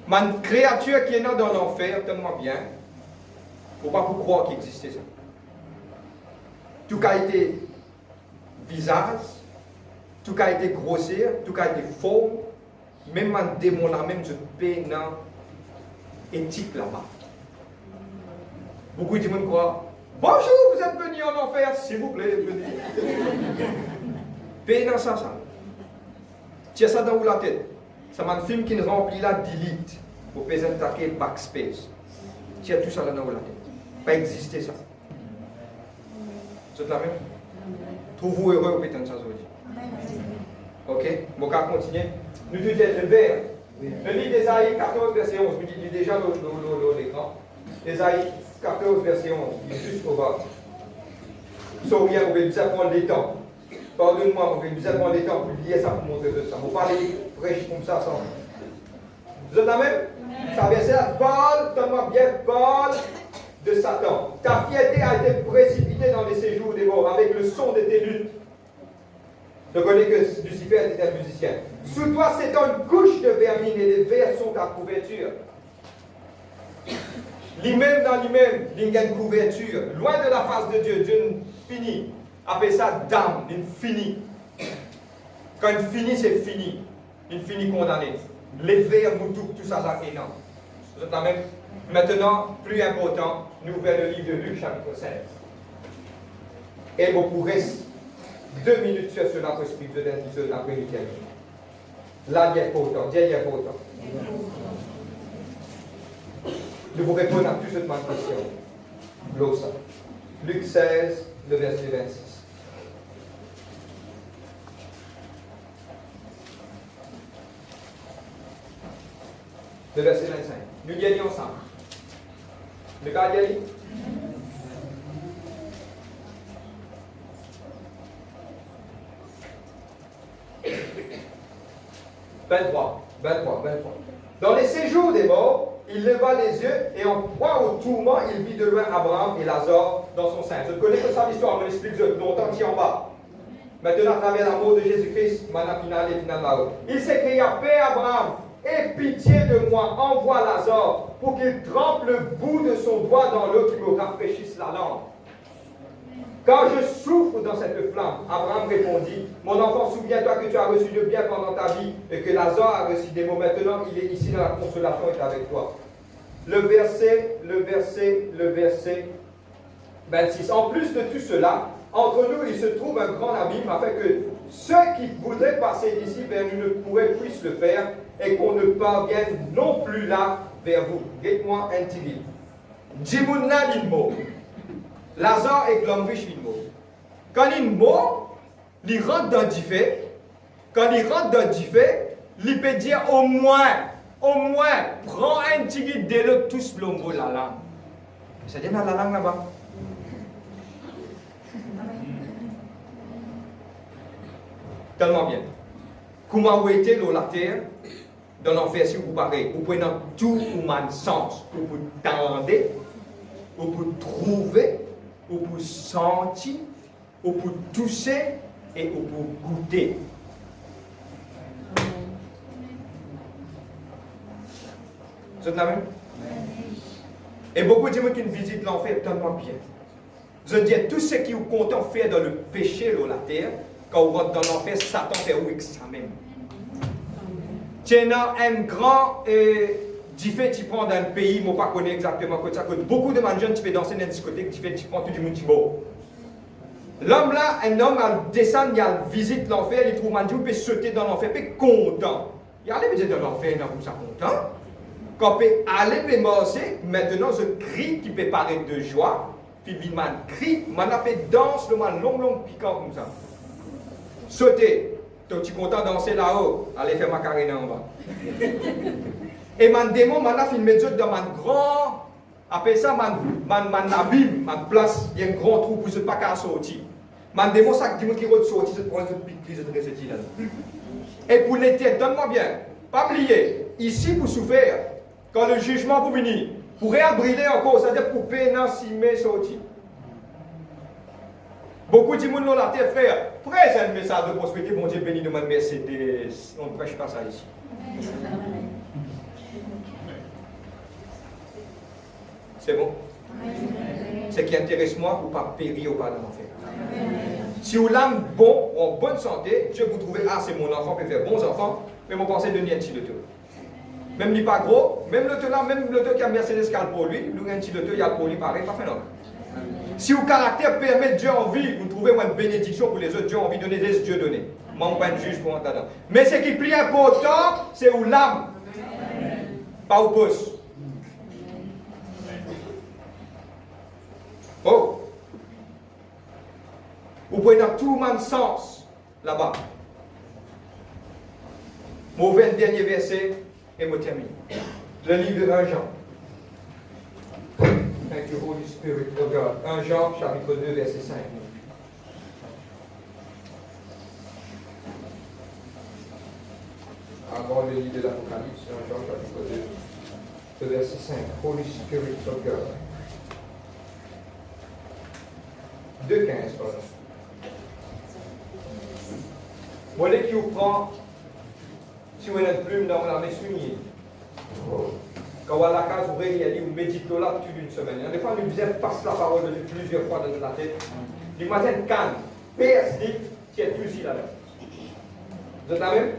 A: Ma créature qui est là dans l'enfer, tellement bien, il ne faut pas vous croire qu'il existait ça. Tout a été visage, tout a été grossière, tout a été forme, même un démon là, même je paie dans éthique là-bas. Beaucoup de gens croient, bonjour, vous êtes venus en enfer, s'il vous plaît, venez. Paye dans ça. Tiens ça dans la tête. C'est un film qui nous remplit là delete pour présenter backspace. Tiens tout ça là dans la tête. Pas exister ça. C'est la même? Trouvez-vous heureux au pétain de ça aujourd'hui. Ok? Bon, on va continuer. Nous disons le verre. Le livre d'Ésaïe 14, verset 11. Il est déjà dans l'écran. Ésaïe 14, verset 11. Il est juste au bas. Sans rien, on va nous apprendre les temps. Pardonne-moi, on va nous apprendre les temps pour lier ça pour montrer de ça. On va parler prêche comme ça sans. Vous êtes la même? Ça verset là, parle, donne-moi bien, parle de Satan. Ta fierté a été précipitée dans les séjours des morts avec le son de tes luttes. Je connais que Lucifer était un musicien. Sous toi, c'est une couche de vermine et les vers sont ta couverture. Lui-même dans lui-même, il y a une couverture. Loin de la face de Dieu, Dieu finit. Appelle ça dame, il finit. Quand il finit, c'est fini. Il finit condamné. Les vers, moutouk, tout ça, c'est énorme. Vous êtes la même? Maintenant, plus important, nous ouvrons le livre de Luc, chapitre 16. Et vous pourrez 2 minutes sur cela pour expliquer de la vérité. Là, il y a pas autant. Il y a pas autant. Nous vous répondons à toutes ces questions. Glossa. Luc 16, le verset 26. Le verset 25. Nous y allons ensemble. Le gars y aller? « 23. Dans les séjours des morts, il leva les yeux et en proie au tourment, il vit de loin Abraham et Lazare dans son sein. Je connais que ça l'histoire, je l'explique longtemps qui en bas. Maintenant, à travers l'amour de Jésus-Christ, maintenant finale et finale là-haut. Il s'écria, Père Abraham, aie pitié de moi, envoie Lazare pour qu'il trempe le bout de son doigt dans l'eau qui me rafraîchisse la langue. Car je souffre dans cette flamme. Abraham répondit, mon enfant, souviens-toi que tu as reçu de bien pendant ta vie et que Lazare a reçu des maux. Maintenant, il est ici dans la consolation et est avec toi. Le verset 26. En plus de tout cela, entre nous, il se trouve un grand abîme afin que ceux qui voudraient passer d'ici vers nous ne pourraient puissent le faire et qu'on ne parvienne non plus là vers vous. Dites-moi un petit Djimouna l'immo. Lazare et Glombish l'immo. Quand il mort, il rentre dans du fait. Quand il rentre dans du fait, il peut dire au moins, prends un petit guide de l'autre tous l'ombo la langue. C'est-à-dire dans la langue là-bas. Tellement bien. Comment vous êtes dans la terre, dans l'enfer, si vous parlez, vous prenez tout le sens. Vous pouvez tendre, vous pouvez trouver, vous pouvez sentir, vous pouvez toucher et vous pouvez goûter. Vous êtes la même? Et beaucoup de gens qui visitent l'enfer tellement bien. Je dis tout ce qui vous compte faire dans le péché dans la terre, quand vous rentrez dans l'enfer, Satan fait oui que ça même. Tiens, un grand diffé tu prends dans le pays, moi pas connais exactement quoi ça. Beaucoup de jeunes qui font danser dans une discothèque, tu prends tout du monde qui beau. L'homme là, un homme, il descend, il visite l'enfer, il trouve un Dieu, il peut sauter dans l'enfer, il est content. Il allait visiter dans l'enfer, il est comme ça content. Quand il peut aller marcher, maintenant je crie qui peut paraître de joie, puis il crie, il fait danse, le long piquant comme ça. Sauter, tu es content de danser là-haut, allez faire macarena en bas. Et mon démon, maintenant, il me dit dans mon grand, après ça, mon abîme, ma place, il y a un grand trou pour ne pas qu'à sortir. Mon démon, ça dit qu'il va sortir, je prends une pique, je te ressuscite là. Et pour l'été, donne-moi bien, pas oublier, ici pour souffrir, quand le jugement pour venir, pour réabriler encore, c'est-à-dire pour pénal s'y met sortir. Beaucoup de gens dans la terre, frère, prêche un message de prospérité, bon Dieu béni de mon Mercedes. On ne prêche pas ça ici. C'est bon? Ce qui intéresse moi, ou pas périr ou pas dans l'enfer. Si vous l'âme bon, en bonne santé, Dieu vous trouvez, ah c'est mon enfant, peut faire bons enfants, mais mon pensée de donner un petit de tout. Même il pas gros, même le là, même le qui a Mercedes qui a pour lui, un petit de tout, il y a pour lui pareil, pas fait non. Si vos caractère permet Dieu envie, vous trouvez une bénédiction pour les autres, Dieu envie de donner, laisse Dieu donner. Moi, je ne suis pas juge pour entendre. Mais ce qui est plus important, c'est où l'âme, pas au poste. Oh! Vous pouvez dans tout le sens là-bas. Mauvais dernier verset et je termine. Le livre de 1 Jean. Thank you, Holy Spirit of God. 1 Jean, chapitre 2, verset 5. Avant le livre de l'Apocalypse, 1 Jean, chapitre 2, verset 5. Holy Spirit of God. 2,15, pardon. Voilà qui vous prend, si vous avez une plume dans la main soulignée. Quand on va à la case, vous voyez, vous méditez là toute une semaine. Des fois, nous faisons passer la parole de Dieu plusieurs fois dans la tête. Du matin, calme, PS, qui est tout ici là-bas. Vous êtes là même?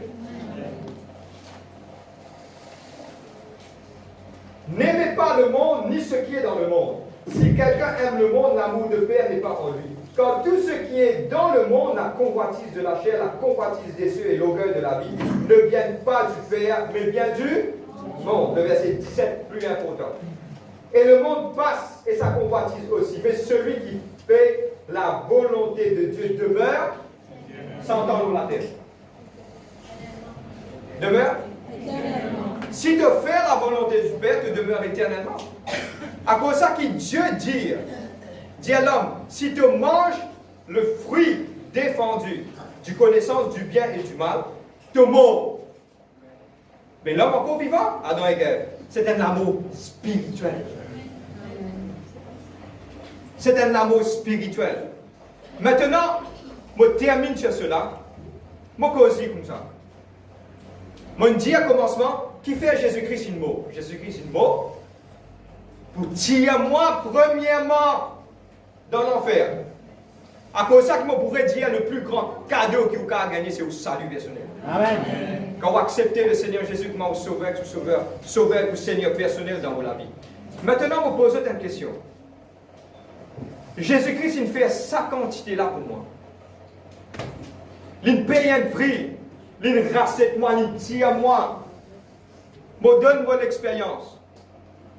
A: N'aimez pas le monde, ni ce qui est dans le monde. Si quelqu'un aime le monde, l'amour de Père n'est pas en lui. Car tout ce qui est dans le monde, la convoitise de la chair, la convoitise des cieux et l'orgueil de la vie, ne viennent pas du Père, mais bien du monde. Le verset 17, plus important. Et le monde passe et sa convoitise aussi. Mais celui qui fait la volonté de Dieu demeure sans temps dans la terre. Demeure? Si tu fais la volonté du Père, tu demeures éternellement. À cause de ça que Dieu dit à l'homme, si tu manges le fruit défendu du connaissance du bien et du mal, tu mourras. Mais l'homme encore vivant, Adam et Ève, c'est un amour spirituel. C'est un amour spirituel. Maintenant, je termine sur cela. Je cause comme ça. Je dis à commencement, qui fait Jésus-Christ une mot? Jésus-Christ une mot pour tirer moi premièrement dans l'enfer. À cause de ça que je pourrais dire le plus grand cadeau que vous avez gagné, c'est le salut personnel.
B: Amen.
A: Quand vous acceptez le Seigneur Jésus comme votre sauveur, ou Seigneur personnel dans votre vie. Maintenant, vous posez une question. Jésus-Christ, il fait sa quantité là pour moi. Il paye un prix. Il rachète moi, il tire moi. Je donne mon expérience.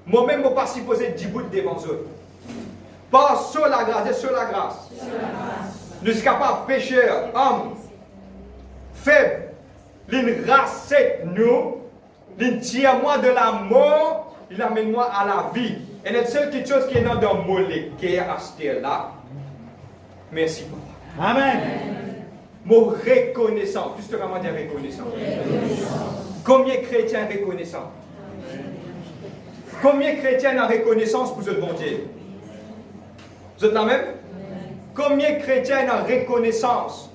A: Moi-même, je ne suis pas supposé 10 bouts devant eux. Pas sur la grâce, c'est sur la grâce. Nous sommes capables, pécheurs, hommes, faibles. Il rachète nous. Il tire moi de la mort. Il amène moi à la vie. Et la seule chose qui est dans le mollet, qui est à ce là. Merci, Papa.
B: Amen.
A: Mon reconnaissant, plus de vraiment dire reconnaissant. Combien de chrétiens reconnaissants? Combien de chrétiens ont reconnaissance pour ce bon Dieu? Vous êtes là même? Combien de chrétiens ont reconnaissance?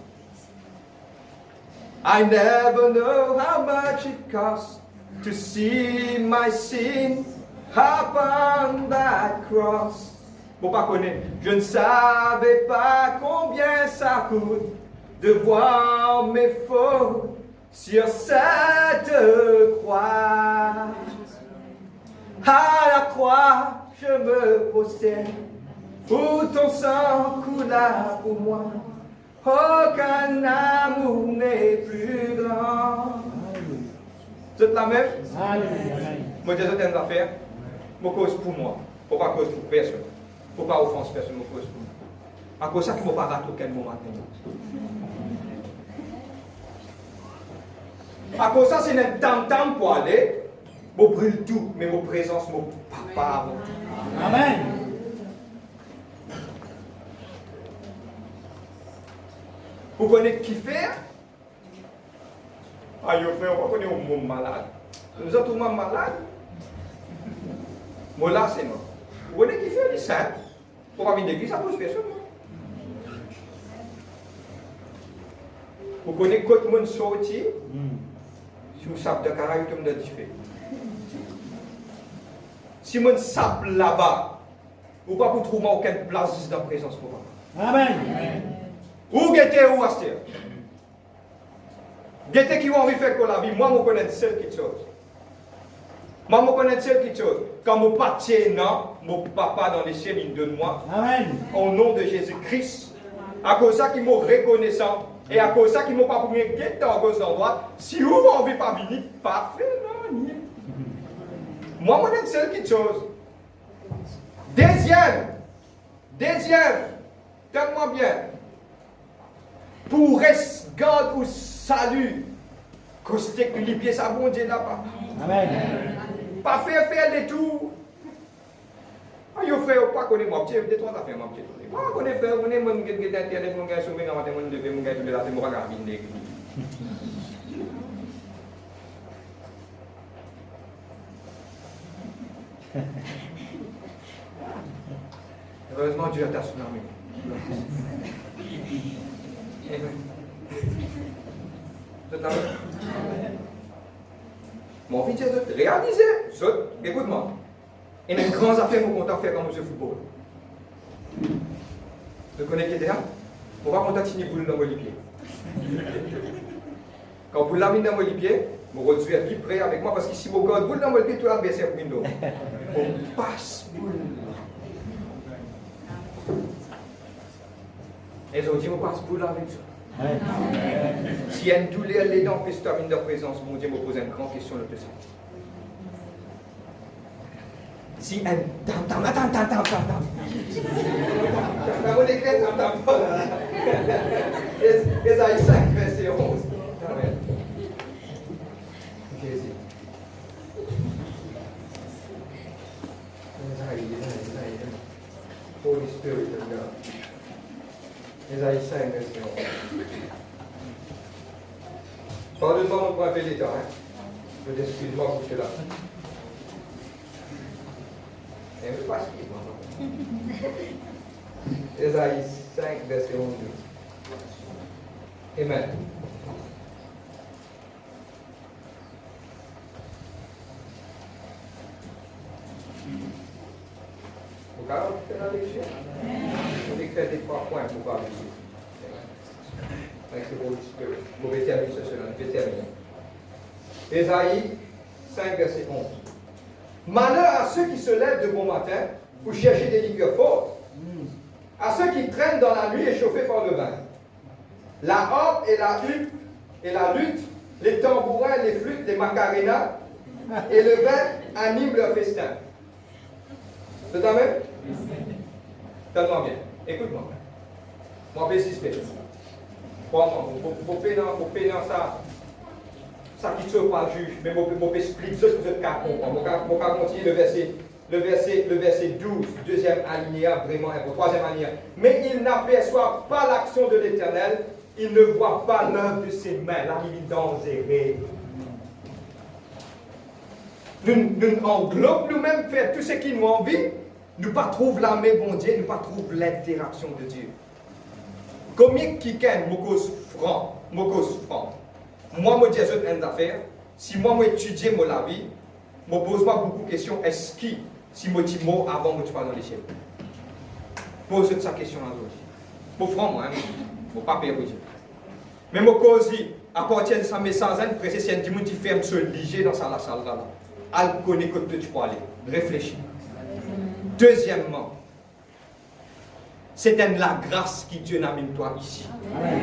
A: I never know how much it costs to see my sin upon that cross. Bon, pas connaître. Je ne savais pas combien ça coûte de voir mes fautes sur cette croix. À la croix, je me prosterne, où ton sang coula pour moi. Aucun amour n'est plus grand. Vous êtes la même? Moi, je dis affaires. Je cause pour moi. Je ne pas cause pour personne. Je ne pas offenser personne. Je cause pour moi. À cause de ça, je ne vais pas rater aucun moment. À cause de ça, c'est un temps pour aller. Je brûle tout, mais mon présence, mon papa.
B: Amen.
A: Vous connaissez qui fait? Ah, yo frère, on connaît un monde malade. Nous sommes tous malades. Moi là, c'est moi. Vous connaissez qui fait? Il est simple. Pour pas venir d'église, ça pose personne. Vous connaissez quand le monde sorti? Si vous savez de caractère, vous êtes différent. Si vous savez là-bas, vous ne pouvez pas trouver aucune place dans la présence pour vous.
B: Amen.
A: Où guettez où Astir? Guettez qui ont envie de faire la vie. Moi, je connais seule quelque chose. Moi, je connais seule quelque chose. Quand je partis, mon papa dans les cieux, il me donne moi.
B: Amen.
A: Au nom de Jésus-Christ. À cause de ça, qu'ils m'ont reconnaissant. Et à cause de ça, qu'ils ne m'ont pas pour me guetter en gauche en droite. Si vous n'avez envie de pas venir, parfait, non. Moi, je connais seule quelque chose. Deuxième, donne-moi bien. Pour garde ou salut, costé que les pieds ça bon Dieu là-bas.
B: Amen.
A: Pas faire des tours. Ah, yo frère, pas connaître moi, petit, des trois affaires, moi, petit. Moi, connais frère, on est mon gars d'internet, mon gars soumis dans mon devait, mon gars de la témoin à l'église. Heureusement, Dieu a ta tsunami. Mon fils, réalisez, écoute-moi. Il y a une grande affaire pour qu'on faire comme M. Football. Vous connaissez déjà? On va compter une boule dans mon pied. Quand vous l'avez dans mon pied, vous retrouvez à plus près avec moi parce que si vous avez une boule dans mon pied, tout le baisse pour nous. On passe boule. Et ils ont dit, on passe boule avec ça. Si il y a une douleur, les dents, puis termine de présence, mon Dieu me pose une grande question le plus simple. Si un tam. On écrit tam. Ésaïe 5, verset 11. Amen. Jésus. Ésaïe. Holy Spirit of God. Ésaïe 5, verset 11. Pardonne-moi, on peut appeler l'état. Je t'excuse-moi pour cela. Et je passe Ésaïe 5, verset 11. Amen. Vous pouvez faire la lecture? On écrit des 3 points pour parler. Avec le Holy Spirit. Vous pouvez terminer ce cela. Je vais terminer. Ésaïe 5, verset 11. Malheur à ceux qui se lèvent de bon matin pour chercher des liqueurs fortes, à ceux qui traînent dans la nuit échauffés par le vin. La harpe et la lutte, les tambourins, les flûtes, les macarénas et le vin animent leur festin. C'est ta même? Donne-moi bien. Écoute-moi. Moi, je vais suspecter. Crois-moi, vous payer dans ça. Ça qui ne soit pas juge, mais je vais expliquer ce que vous êtes capable de comprendre. Je vais continuer le verset 12, deuxième alinéa, vraiment important, troisième alinéa. Mais il n'aperçoit pas l'action de l'Éternel, il ne voit pas l'œuvre de ses mains, la dividende zérée. Nous englobons nous-mêmes, faire tout ce qui nous envie, nous pas trouver la main bon Dieu, nous pas trouver l'interaction de Dieu. Combien qui gagne, mon cause franc. Moi, je dis une affaire. Si moi, je étudie la vie, je pose beaucoup de questions. Est-ce que, si je dis mot avant, je ne pas dans les ciels? Pose cette question à l'autre. Pour franc, moi, je ne pas payer. Mais je cause, à partir de ça, mes sans ans, c'est si un dimanche qui ferme se liger dans sa salle là. Elle connaît que tu peux aller. Réfléchis. Deuxièmement, c'est la grâce qui Dieu n'amène toi ici. Amen.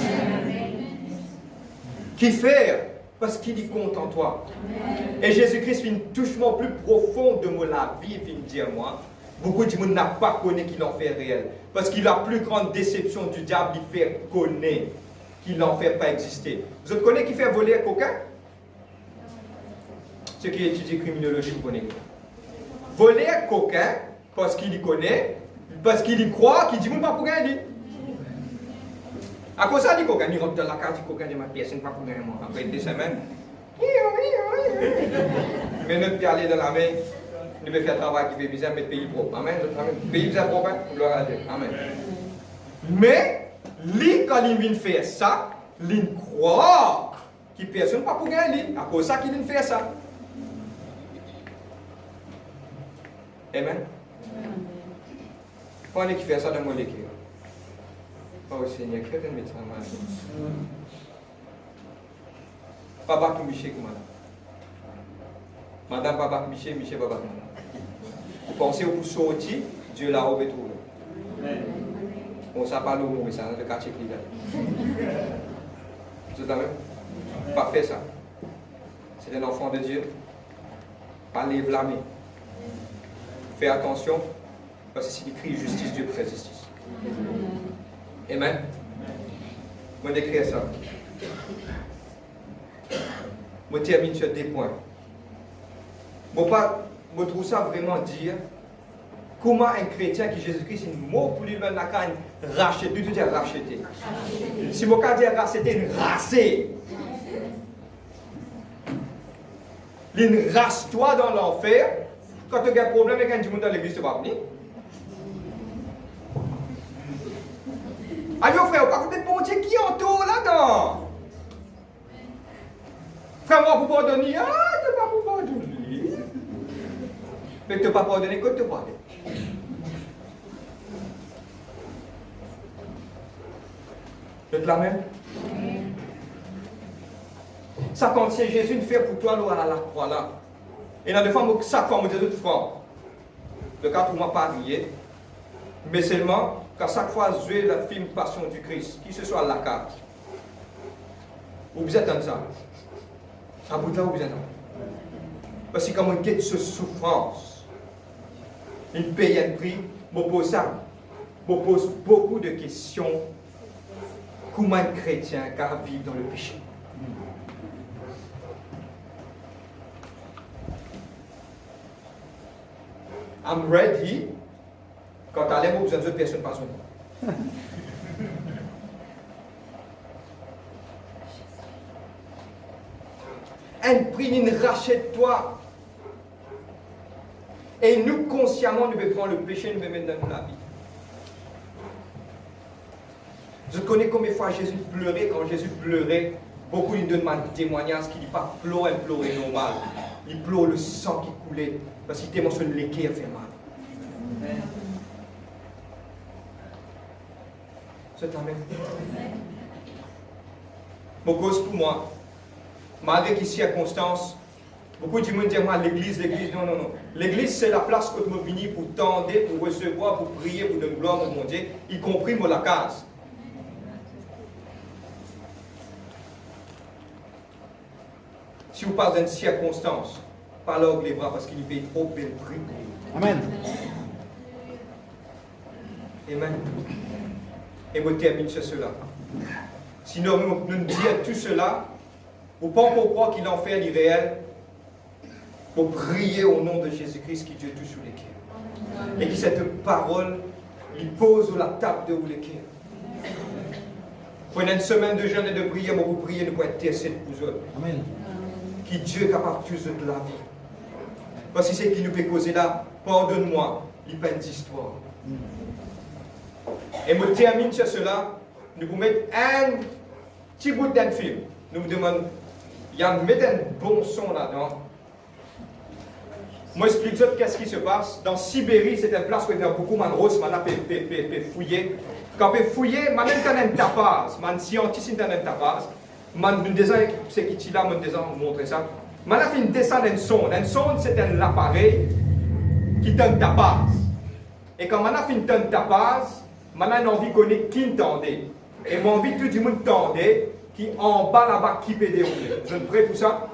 A: Qui fait parce qu'il y compte en toi. Amen. Et Jésus-Christ fait un touchement plus profond de la vie, il dire moi. Beaucoup de gens n'ont pas connu qu'il en fait réel. Parce que la plus grande déception du diable, il fait connaître qu'il n'en fait pas exister. Vous connaissez qui fait voler un coquin? Ceux qui étudient criminologie, vous connaissez. Voler un coquin, parce qu'il y connaît, parce qu'il y croit, qu'il dit, pas pour gagner. À cause de ça, il coquin, il rentre dans la case, il coquin de ma pièce, il ne pas pour gagner. Après 2 semaines, mais notre pied aller dans la main, il veut faire un travail qui fait bizarre, mettre pays propre. Amen. Pays bizarre propre, gloire à Dieu. Amen. Mais, lui, quand il vient faire ça, il croit qu'il personne pas pour gagner. À cause de ça qu'il vient faire ça. Amen. Quand est-ce qu'il fait ça dans mon équipe? Oh Seigneur, crée un médecin malade. Papa qui Michel comme malade. Madame papa qui Michel papa qui malade. Vous pensez au sortir, Dieu l'a retrouvé. On s'en parle au mot, mais ça dans le quartier qui est là. Vous êtes d'accord? Pas faire ça. C'est un enfant de Dieu. Pas les blâmer. Fais attention, parce que s'il crie justice, Dieu fait justice. Amen. Moi, décrire ça. Je termine sur 2 points. Je trouve ça vraiment dire comment un chrétien qui Jésus-Christ, c'est un mot pour lui même la canne, racheter, du tout dire racheter. Si je peux dire racheter, une racée. Une race-toi dans l'enfer. Quand tu as un problème avec un monde dans l'église, tu vas venir. Allez, frère, par contre, bon Dieu qui entoure là-dedans. Frère, moi, pour pardonner, tu ne peux pas pardonné. Mais tu n'as pas pardonné, que tu pardonnes. Tu te la même? Ça contient Jésus une fait pour toi là, à la croix là. Et dans des fois, chaque fois, je dis tout franc. Le cas où je pas rié. Mais seulement, qu'à chaque fois, je joue le film Passion du Christ, qui ce soit à la carte. Vous êtes dans ça. Ça bout là, vous êtes dans. Parce que quand on quitte cette souffrance, une paye un prix, je pose beaucoup de questions. Comment un chrétien peut vivre dans le péché? I'm ready. Quand tu as l'air, vous avez d'autres personnes par son nom. Un prix, il rachète-toi. Et nous, consciemment, nous devons prendre le péché, nous devons mettre dans la vie. Je connais combien de fois Jésus pleurait. Quand Jésus pleurait, beaucoup lui donnent un témoignage qui ne dit pas pleurer normal. Il pleure le sang qui coulait parce qu'il tellement sur le lait qui a fait mal. C'est la même. Mon cause pour moi, malgré les circonstances, beaucoup de gens disent moi l'église, non. L'église c'est la place que je me viens pour tendre, pour recevoir, pour prier, pour donner gloire à mon Dieu, y compris moi la case. Si vous parlez d'une circonstance, pas là les bras parce qu'il paye trop bel prix.
B: Amen.
A: Amen. Et je termine sur cela. Sinon, nous disons tout cela, vous ne pouvez pas croire qu'il l'enfer est réel, pour prier au nom de Jésus-Christ qui Dieu tout sous les cœurs. Et que cette parole, il pose la table de vous les cœurs. Pendant une semaine de jeûne et de prière, vous priez, nous pouvons intercéder pour vous. Amen. Qui Dieu est capable de tout de la vie. Parce que c'est qui nous fait causer là, pardonne-moi, il n'y a pas d'histoire. Et je termine sur cela, nous vous mettons un petit bout d'un film. Nous vous demandons, il y a un bon son là-dedans. Moi, explique qu'est-ce qui se passe. Dans Sibérie, c'est une place où il y a beaucoup de roses, man a fouillé. Quand on fouillé, man a un tapage, man scientifique dans un tapage. Man design c'est qui là, man design montrer ça. Man a fait une descente d'un son. Un son, c'est un appareil qui est un tapage. Et quand man a fait une tapage, man a envie qu'on ait qui entendait. Et mon envie tout le monde entendait qui en bas là-bas qui peut dérouler. Vous êtes prêts pour ça?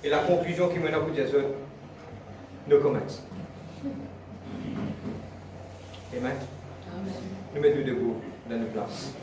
A: Et la conclusion qui mène à vous dire, nous commençons. Amen. Nous mettons debout dans nos places.